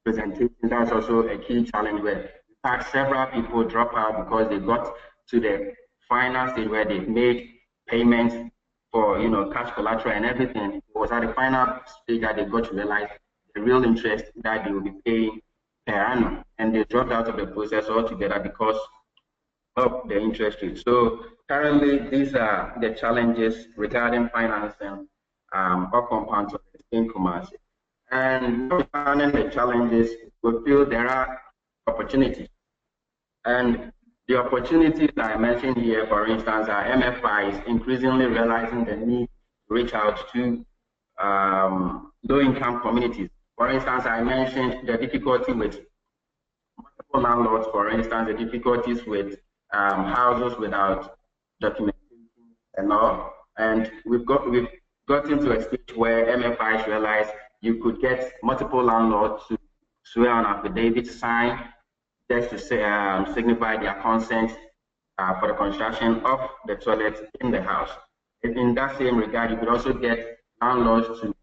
presentations. That's also a key challenge where in fact several people drop out because they got to the final stage where they've made payments for cash collateral and everything. It was at the final stage that they got to realize the real interest that they will be paying per annum, and they dropped out of the process altogether because of the interest rate. So currently, these are the challenges regarding financing of compounds in Kumasi. And notwithstanding the challenges, we feel there are opportunities. And the opportunities I mentioned here, for instance, are MFIs increasingly realizing the need to reach out to low-income communities. For instance, I mentioned the difficulty with multiple landlords, for instance, the difficulties with houses without documentation and all. And we've gotten to a stage where MFIs realize you could get multiple landlords to swear on affidavit, sign, just to say, signify their consent for the construction of the toilet in the house. In that same regard, you could also get landlords to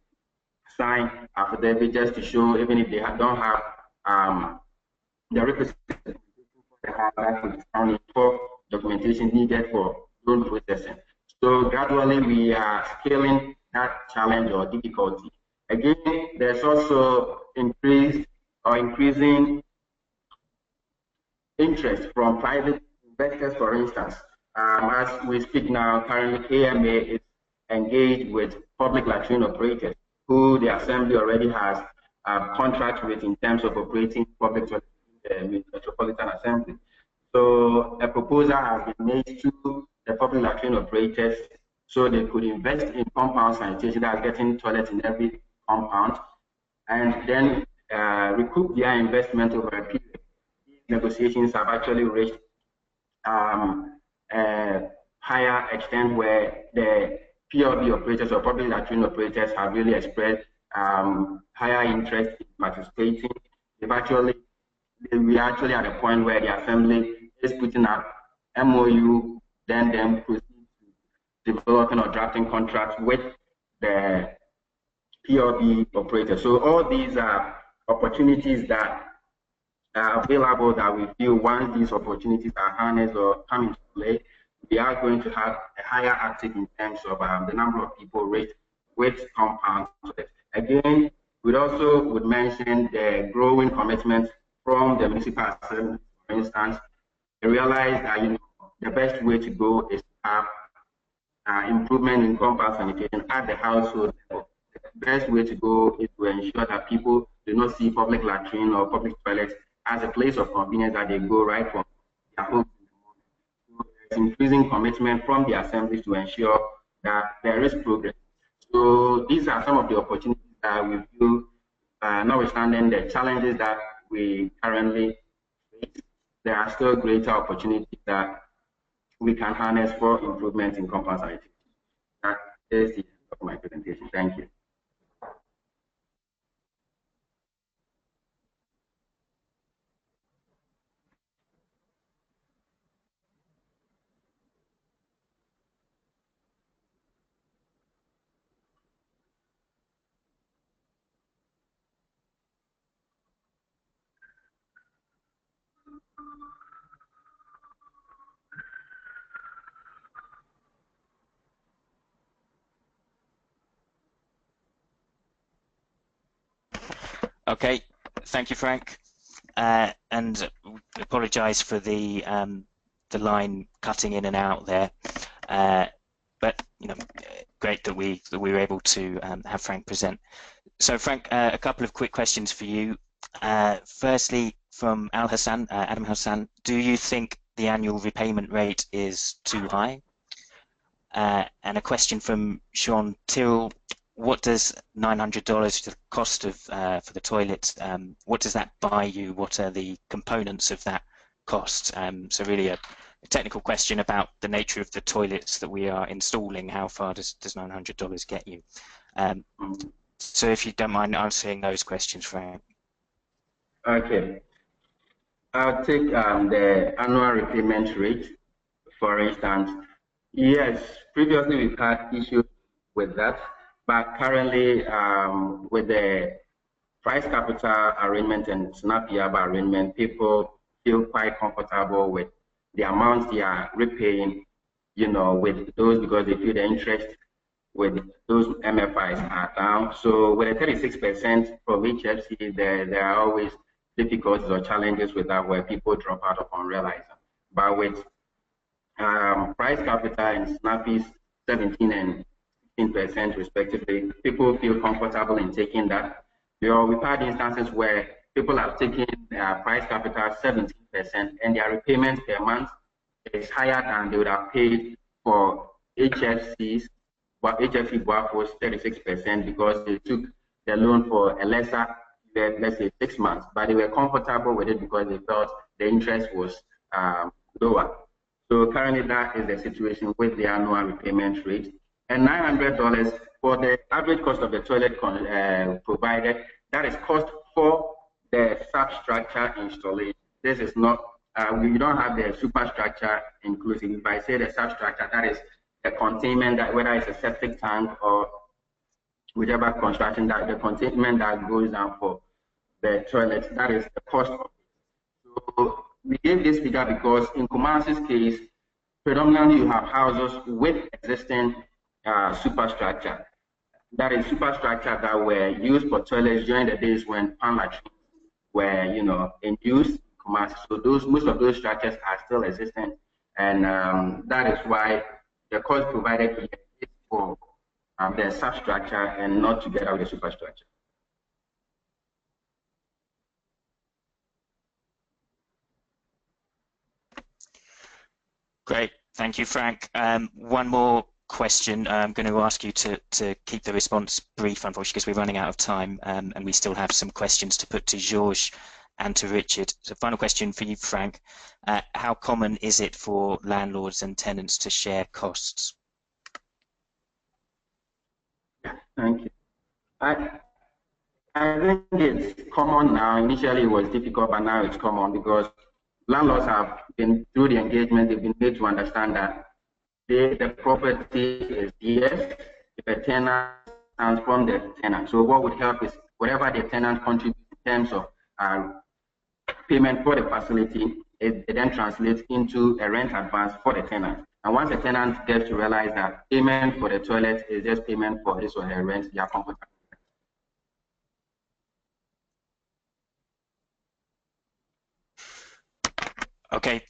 sign affidavit just to show, even if they don't have the representation for the house, that could stand for documentation needed for loan processing. So gradually, we are scaling that challenge or difficulty. Again, there's also increasing interest from private investors, for instance. As we speak now, currently AMA is engaged with public latrine operators who the Assembly already has a contract with in terms of operating public Metropolitan Assembly. So a proposal has been made to the public latrine operators so they could invest in compound sanitation, that's getting toilets in every compound, and then recoup their investment over a period. These negotiations have actually reached a higher extent where the PLB operators or public latrine operators have really expressed higher interest in participating. We are actually at a point where the Assembly is putting up MOU, then proceed to developing or drafting contracts with the PLB operator. So all these are opportunities that are available that we feel once these opportunities are harnessed or come into play, we are going to have a higher uptake in terms of the number of people raised with compounds. Again, we also would mention the growing commitment from the municipal assembly, for instance. We realize that the best way to go is to have improvement in compound sanitation at the household level. The best way to go is to ensure that people do not see public latrine or public toilets as a place of convenience that they go right from their homes in the morning. So there's increasing commitment from the assemblies to ensure that there is progress. So these are some of the opportunities that we feel, notwithstanding the challenges that we currently face, there are still greater opportunities that we can harness for improvement in compound sanitation. That is the end of my presentation. Thank you. Okay, thank you, Frank, and apologise for the line cutting in and out there. But great that we were able to have Frank present. So Frank, a couple of quick questions for you. Firstly, from Adam Hassan, do you think the annual repayment rate is too high? And a question from Sean Tyrrell, what does $900, the cost of for the toilets, what does that buy you? What are the components of that cost? So really a technical question about the nature of the toilets that we are installing. How far does $900 get you? So if you don't mind answering those questions, Frank. Okay. I'll take the annual repayment rate, for instance. Yes, previously we've had issues with that, but currently with the price capital arrangement and SNAP-YABA arrangement, people feel quite comfortable with the amounts they are repaying, you know, with those, because they feel the interest with those MFIs are down. So with a 36% from HFC, there are always difficulties or challenges with that where people drop out of unrealized. But with price capital and SNAPI's 17 and 15% respectively, people feel comfortable in taking that. You know, we've had instances where people have taken price capital 17% and their repayment per month is higher than they would have paid for HFC's, but HFC was 36% because they took the loan for a lesser, let's say 6 months, but they were comfortable with it because they felt the interest was lower. So currently that is the situation with the annual repayment rate. And $900 for the average cost of the toilet provided, that is cost for the substructure installation. This is not, we don't have the superstructure inclusive. If I say the substructure, that is the containment, that whether it's a septic tank or whichever construction, that the containment that goes down for the toilet, that is the cost of it. So we gave this figure because in Kumasi's case, predominantly you have houses with existing superstructure. That is superstructure that were used for toilets during the days when pan latrines were, you know, in use in Kumasi. So most of those structures are still existent, and that is why the cost provided here is for the substructure and not together with the superstructure. Great, thank you, Frank. One more question. I'm going to ask you to keep the response brief, unfortunately, because we're running out of time, and we still have some questions to put to Georges and to Richard. So final question for you, Frank. How common is it for landlords and tenants to share costs? Thank you. I think it's common now. Initially it was difficult, but now it's common because landlords have been, through the engagement, they've been made to understand that the property is theirs. If a tenant transform the tenant. So what would help is whatever the tenant contributes in terms of payment for the facility, it then translates into a rent advance for the tenant. And once the tenant gets to realize that payment for the toilet is just payment for his or her rent, they are comfortable. Okay,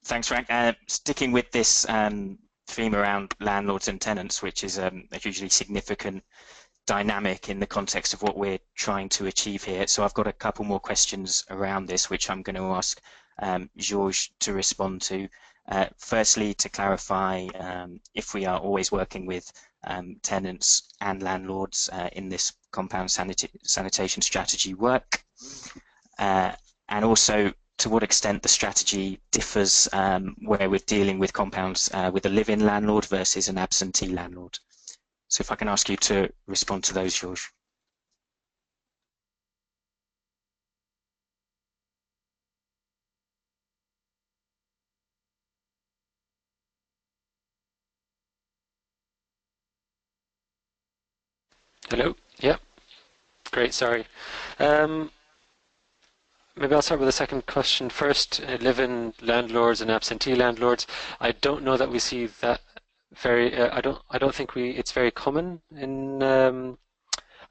thanks, Frank. Sticking with this theme around landlords and tenants, which is a hugely significant dynamic in the context of what we're trying to achieve here. So I've got a couple more questions around this, which I'm going to ask Georges to respond to. Firstly, to clarify if we are always working with tenants and landlords in this compound sanitation strategy work, and also to what extent the strategy differs where we're dealing with compounds with a live-in landlord versus an absentee landlord. So if I can ask you to respond to those, Georges. Hello. Yeah. Great. Sorry. Maybe I'll start with the second question first. Live-in landlords and absentee landlords. I don't know that we see that very. I don't think it's very common in.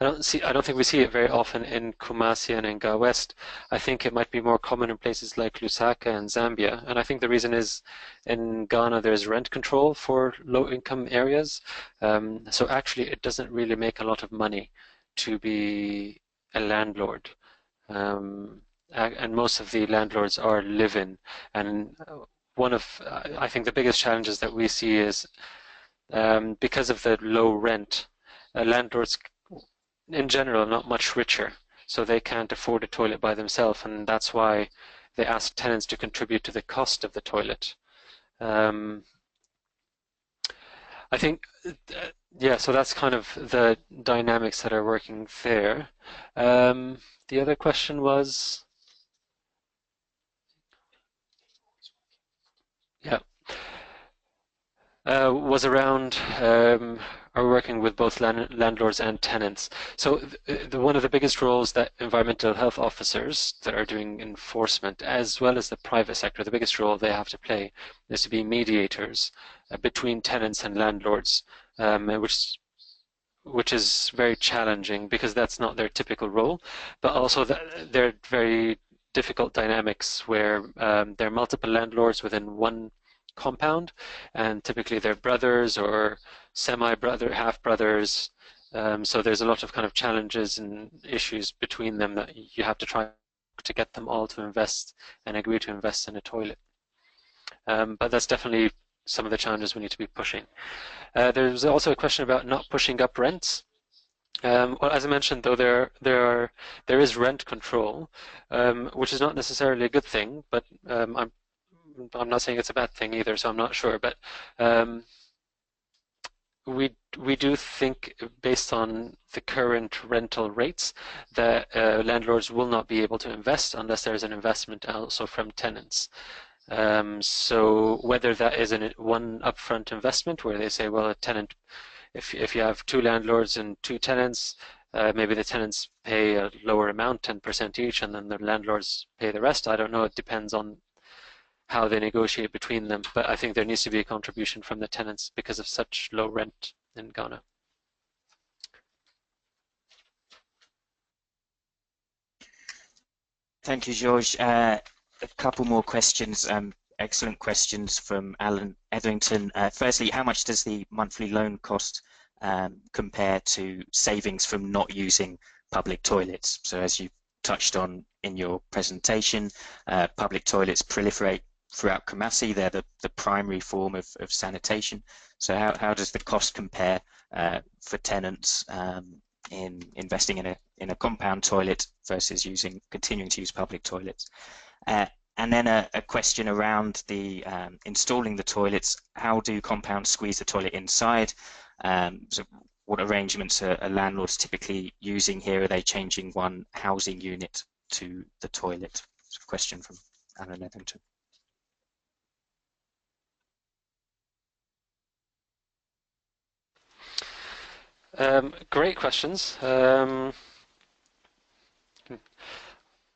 I don't think we see it very often in Kumasi and in Ga West. I think it might be more common in places like Lusaka and Zambia. And I think the reason is in Ghana there's rent control for low-income areas. So actually it doesn't really make a lot of money to be a landlord. And most of the landlords are live-in. And one of, I think the biggest challenges that we see is because of the low rent, landlords in general are not much richer, so they can't afford a toilet by themselves, and that's why they ask tenants to contribute to the cost of the toilet. I think, yeah, so that's kind of the dynamics that are working there. The other question was, yeah, was around are working with both landlords and tenants. So one of the biggest roles that environmental health officers that are doing enforcement, as well as the private sector, the biggest role they have to play is to be mediators between tenants and landlords, which is very challenging because that's not their typical role, but also they're very difficult dynamics where there are multiple landlords within one compound, and typically they're brothers or semi-brother, half-brothers. So there's a lot of kind of challenges and issues between them that you have to try to get them all to invest and agree to invest in a toilet. But that's definitely some of the challenges we need to be pushing. There's also a question about not pushing up rents. Well, as I mentioned, though, there is rent control, which is not necessarily a good thing, but I'm not saying it's a bad thing either, so I'm not sure. But we do think, based on the current rental rates, that landlords will not be able to invest unless there's an investment also from tenants. So whether that is one upfront investment where they say, well, a tenant, if you have two landlords and two tenants, maybe the tenants pay a lower amount, 10% each, and then the landlords pay the rest. I don't know. It depends on how they negotiate between them. But I think there needs to be a contribution from the tenants because of such low rent in Ghana. Thank you, George. A couple more questions. Excellent questions from Alan Edrington. Firstly, how much does the monthly loan cost compare to savings from not using public toilets? So as you touched on in your presentation, public toilets proliferate throughout Kumasi. They're the primary form of sanitation. So how does the cost compare for tenants in investing in a compound toilet versus continuing to use public toilets? And then a question around the installing the toilets. How do compounds squeeze the toilet inside? So what arrangements are landlords typically using here? Are they changing one housing unit to the toilet? It's a question from Alan Edrington. Great questions.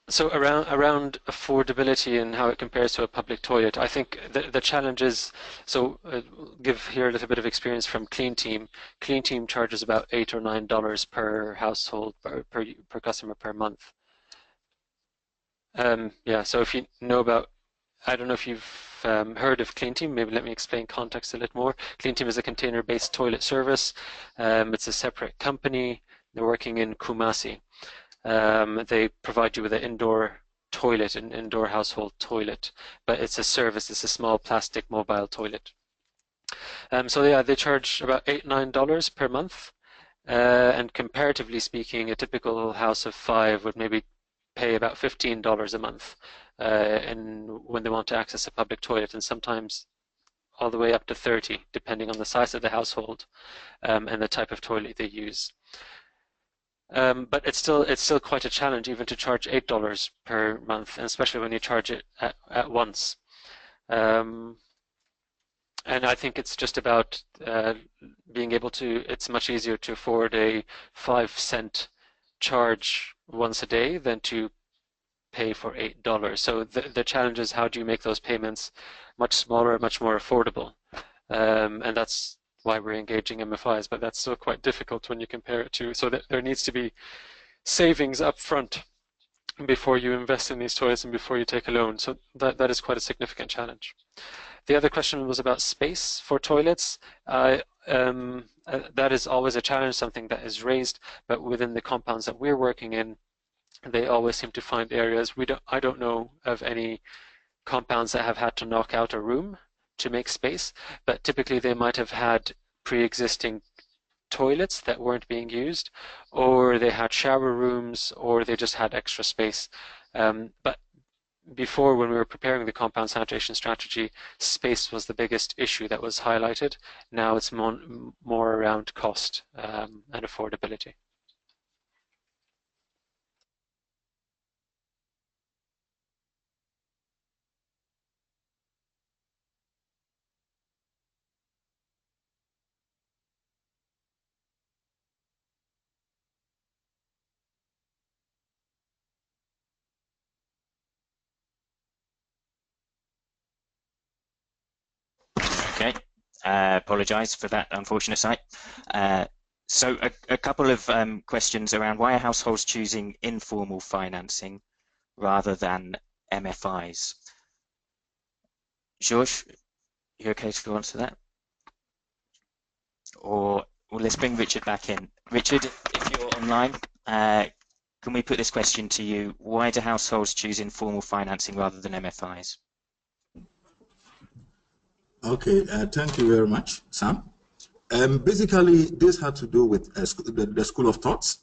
So around affordability and how it compares to a public toilet, I think the challenge is, so give here a little bit of experience from Clean Team. Clean Team charges about $8 or $9 per household, per customer per month. Yeah, so if you know about, I don't know if you've heard of Clean Team, maybe let me explain context a little more. Clean Team is a container-based toilet service. It's a separate company. They're working in Kumasi. They provide you with an indoor toilet, an indoor household toilet, but it's a service. It's a small plastic mobile toilet. So yeah, they charge about $8, $9 per month, and comparatively speaking, a typical house of 5 would maybe pay about $15 a month, and when they want to access a public toilet, and sometimes all the way up to 30, depending on the size of the household and the type of toilet they use. But it's still quite a challenge even to charge $8 per month, and especially when you charge it at once. And I think it's just about being able to, it's much easier to afford a 5-cent charge once a day than to pay for $8. So the challenge is, how do you make those payments much smaller, much more affordable? And that's why we're engaging MFIs, but that's still quite difficult when you compare it to, so that there needs to be savings up front before you invest in these toilets and before you take a loan. So that is quite a significant challenge. The other question was about space for toilets. That is always a challenge, something that is raised, but within the compounds that we're working in, they always seem to find areas. I don't know of any compounds that have had to knock out a room to make space, but typically they might have had pre-existing toilets that weren't being used, or they had shower rooms, or they just had extra space. But before, when we were preparing the compound sanitation strategy, space was the biggest issue that was highlighted. Now it's more around cost and affordability. Okay, apologise for that unfortunate sight. So a couple of questions around why are households choosing informal financing rather than MFIs? George, you okay to answer that? Or well, let's bring Richard back in. Richard, if you're online, can we put this question to you? Why do households choose informal financing rather than MFIs? Okay, thank you very much, Sam. Basically, this had to do with the school of thoughts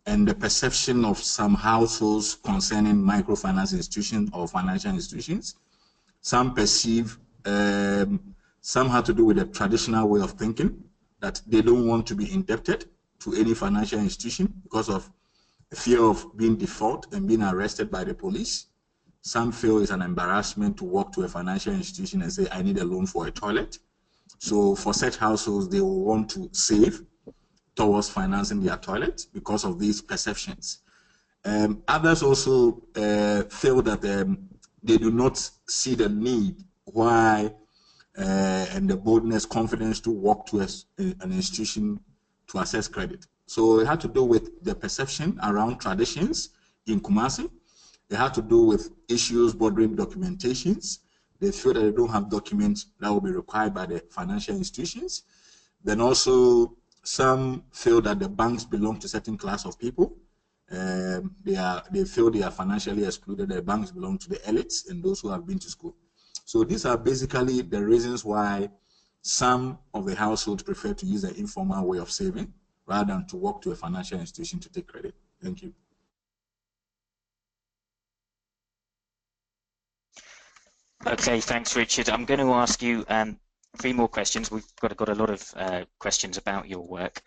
and the perception of some households concerning microfinance institutions or financial institutions. Some perceive, some had to do with the traditional way of thinking, that they don't want to be indebted to any financial institution because of fear of being default and being arrested by the police. Some feel it's an embarrassment to walk to a financial institution and say, I need a loan for a toilet. So for such households, they will want to save towards financing their toilet because of these perceptions. Others also feel that they do not see the need why and the boldness, confidence to walk to an institution to access credit. So it had to do with the perception around traditions in Kumasi. It had to do with issues bordering documentations. They feel that they don't have documents that will be required by the financial institutions. Then also some feel that the banks belong to certain class of people. They feel they are financially excluded. The banks belong to the elites and those who have been to school. So these are basically the reasons why some of the households prefer to use the informal way of saving rather than to walk to a financial institution to take credit. Thank you. Okay, thanks, Richard. I'm going to ask you 3 more questions. We've got a lot of questions about your work.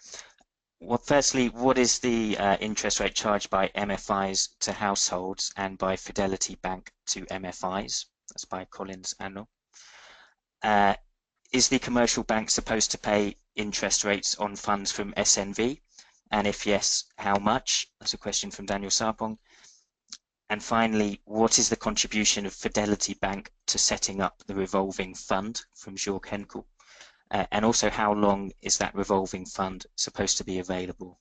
Well, firstly, what is the interest rate charged by MFIs to households and by Fidelity Bank to MFIs? That's by Collins Anno. Is the commercial bank supposed to pay interest rates on funds from SNV? And if yes, how much? That's a question from Daniel Sarpong. And finally, what is the contribution of Fidelity Bank to setting up the revolving fund from Jörg Henkel? And also, how long is that revolving fund supposed to be available?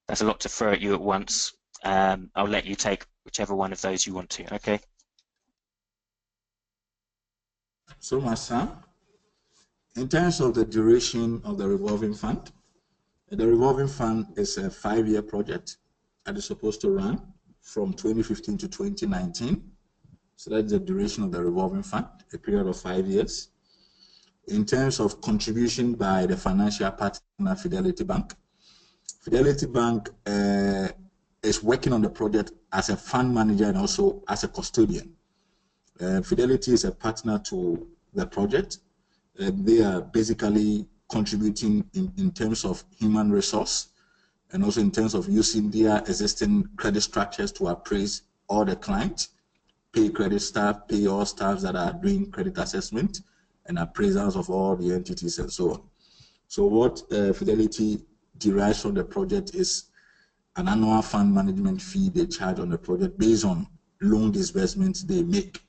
That's a lot to throw at you at once. I'll let you take whichever one of those you want to, okay? So, Sam, in terms of the duration of the revolving fund is a 5-year project that is supposed to run from 2015 to 2019. So that's the duration of the revolving fund, a period of 5 years. In terms of contribution by the financial partner, Fidelity Bank is working on the project as a fund manager and also as a custodian. Fidelity is a partner to the project. They are basically contributing in terms of human resource and also in terms of using their existing credit structures to appraise all the clients, pay credit staff, pay all staffs that are doing credit assessment and appraisals of all the entities and so on. So what Fidelity derives from the project is an annual fund management fee they charge on the project based on loan disbursements they make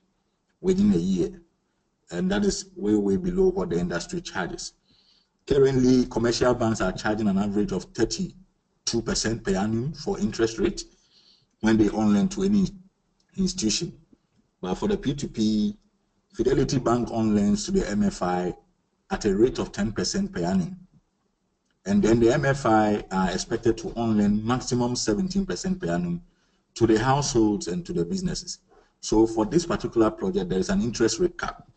within a year. And that is way, way below what the industry charges. Currently, commercial banks are charging an average of 32% per annum for interest rate when they on-lend to any institution. But for the P2P, Fidelity Bank on-lends to the MFI at a rate of 10% per annum. And then the MFI are expected to on-lend maximum 17% per annum to the households and to the businesses. So for this particular project, there is an interest rate cap.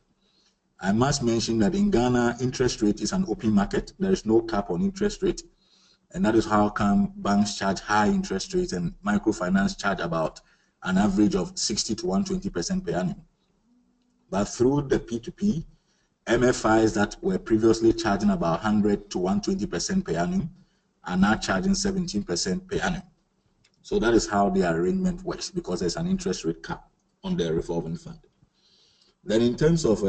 I must mention that in Ghana, interest rate is an open market. There is no cap on interest rate. And that is how come banks charge high interest rates and microfinance charge about an average of 60 to 120% per annum. But through the P2P, MFIs that were previously charging about 100 to 120% per annum are now charging 17% per annum. So that is how the arrangement works, because there's an interest rate cap on the revolving fund. Then in terms of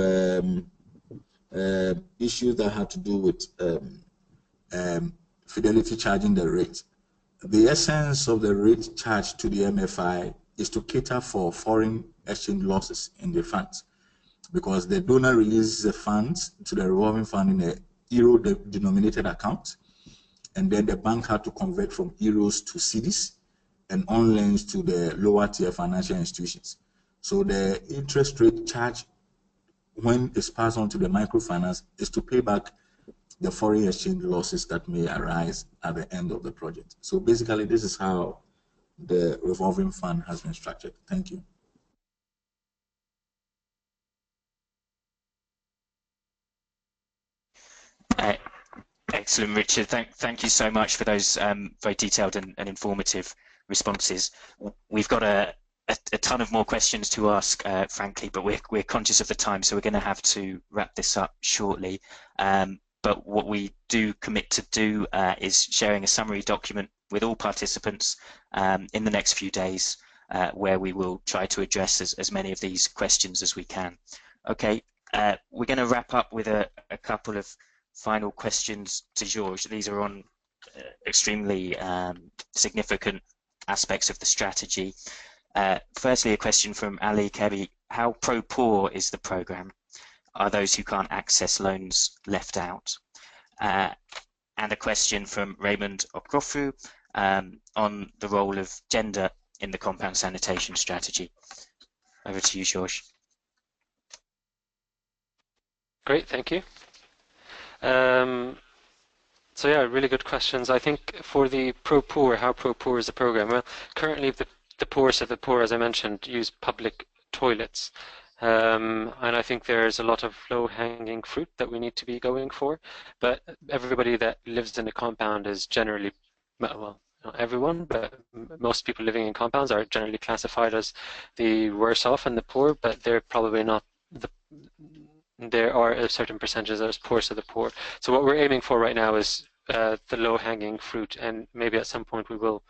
issues that had to do with Fidelity charging the rate, the essence of the rate charged to the MFI is to cater for foreign exchange losses in the funds, because the donor releases the funds to the revolving fund in a euro-denominated account, and then the bank had to convert from euros to cedis and on-lends to the lower tier financial institutions. So the interest rate charge when it's passed on to the microfinance is to pay back the foreign exchange losses that may arise at the end of the project. So basically, this is how the revolving fund has been structured. Thank you. Excellent, Richard. Thank you so much for those very detailed and informative responses. We've got a ton of more questions to ask, frankly, but we're conscious of the time, so we're going to have to wrap this up shortly. But what we do commit to do is sharing a summary document with all participants in the next few days, where we will try to address as many of these questions as we can. Okay, we're going to wrap up with a couple of final questions to George. These are on extremely significant aspects of the strategy. Firstly, a question from Ali Kettey: how pro-poor is the programme? Are those who can't access loans left out? And a question from Raymond Okrofu on the role of gender in the compound sanitation strategy. Over to you, George. Great, thank you. So yeah, really good questions. I think for the pro-poor, how pro-poor is the program? Well, currently the poorest of the poor, as I mentioned, use public toilets. And I think there's a lot of low-hanging fruit that we need to be going for. But everybody that lives in a compound is generally, well, not everyone, but most people living in compounds are generally classified as the worse off and the poor, but they're probably not there are a certain percentages as poorest of the poor. So what we're aiming for right now is the low-hanging fruit, and maybe at some point we will,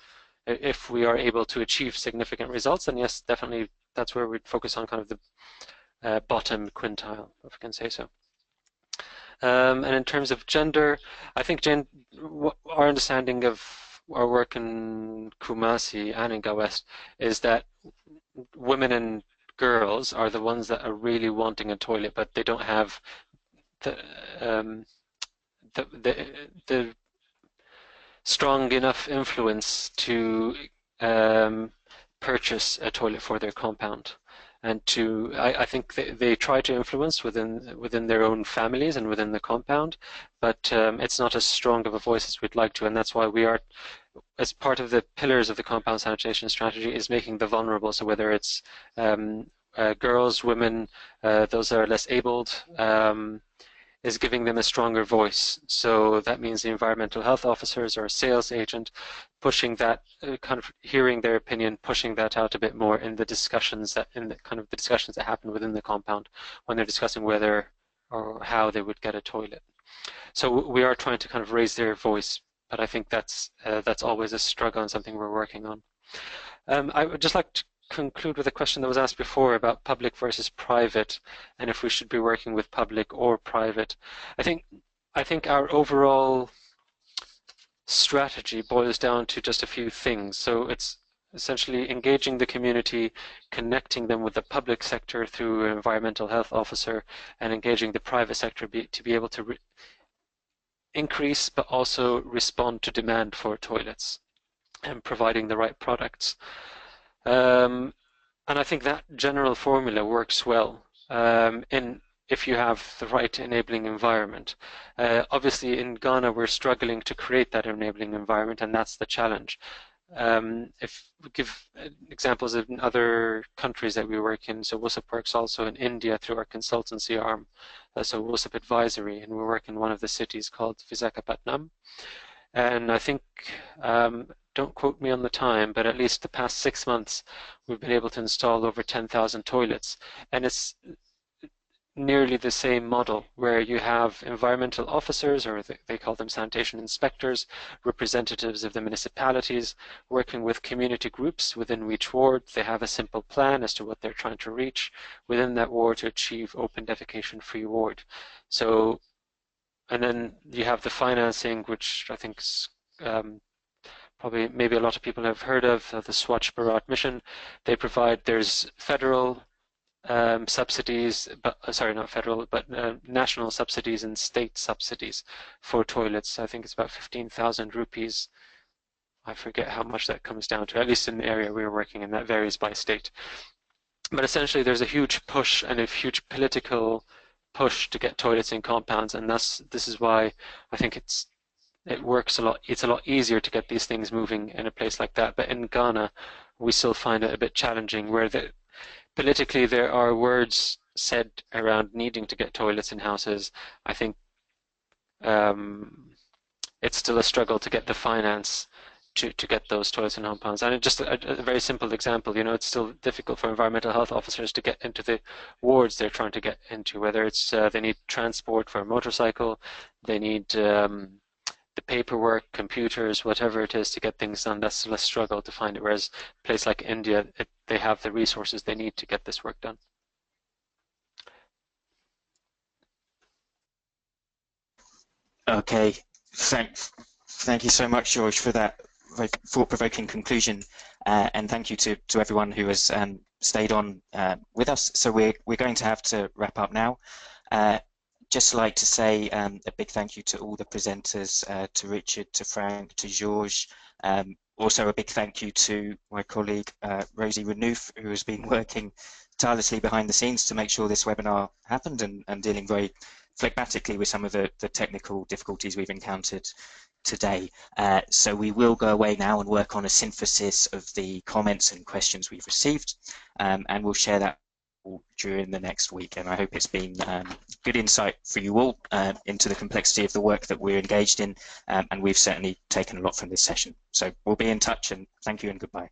if we are able to achieve significant results, then yes, definitely that's where we'd focus on kind of the bottom quintile, if I can say so. And in terms of gender, I think our understanding of our work in Kumasi and in Ga West is that women and girls are the ones that are really wanting a toilet, but they don't have the strong enough influence to purchase a toilet for their compound. And I think they try to influence within their own families and within the compound, but it's not as strong of a voice as we'd like to, and that's why we are, as part of the pillars of the compound sanitation strategy, is making the vulnerable, so whether it's girls, women, those that are less abled, is giving them a stronger voice. So that means the environmental health officers or a sales agent pushing that, kind of hearing their opinion, pushing that out a bit more in the discussions that happen within the compound when they're discussing whether or how they would get a toilet. So we are trying to kind of raise their voice, but I think that's always a struggle and something we're working on. I would just like to conclude with a question that was asked before about public versus private, and if we should be working with public or private. I think our overall strategy boils down to just a few things. So it's essentially engaging the community, connecting them with the public sector through an environmental health officer, and engaging the private sector to be able to increase but also respond to demand for toilets and providing the right products. And I think that general formula works well if you have the right enabling environment. Obviously in Ghana we're struggling to create that enabling environment, and that's the challenge. If we give examples of other countries that we work in, so WSUP works also in India through our consultancy arm, so WSUP Advisory, and we work in one of the cities called Visakhapatnam. And I think, don't quote me on the time, but at least the past 6 months, we've been able to install over 10,000 toilets. And it's nearly the same model where you have environmental officers, or they call them sanitation inspectors, representatives of the municipalities working with community groups within each ward. They have a simple plan as to what they're trying to reach within that ward to achieve open defecation free ward. So, and then you have the financing, which I think is probably maybe a lot of people have heard of, the Swachh Bharat mission. They provide, there's federal subsidies, but sorry, not federal, but national subsidies and state subsidies for toilets. I think it's about 15,000 rupees. I forget how much that comes down to, at least in the area we're working in. That varies by state. But essentially there's a huge push and a huge political push to get toilets in compounds, and this is why I think it works a lot. It's a lot easier to get these things moving in a place like that. But in Ghana, we still find it a bit challenging, where politically there are words said around needing to get toilets in houses. I think it's still a struggle to get the finance to get those toilets in compounds. And just a very simple example, you know, it's still difficult for environmental health officers to get into the wards they're trying to get into, whether it's they need transport for a motorcycle, they need the paperwork, computers, whatever it is to get things done. That's still a struggle to find it, whereas a place like India, they have the resources they need to get this work done. Okay, thank you so much, George, for that very thought-provoking conclusion, and thank you to everyone who has stayed on with us. So we're going to have to wrap up now. Just like to say a big thank you to all the presenters, to Richard, to Frank, to George. Also a big thank you to my colleague Rosie Renouf, who has been working tirelessly behind the scenes to make sure this webinar happened, and dealing very phlegmatically with some of the technical difficulties we've encountered today. So we will go away now and work on a synthesis of the comments and questions we've received, and we'll share that during the next week. And I hope it's been good insight for you all into the complexity of the work that we're engaged in, and we've certainly taken a lot from this session. So we'll be in touch, and thank you and goodbye.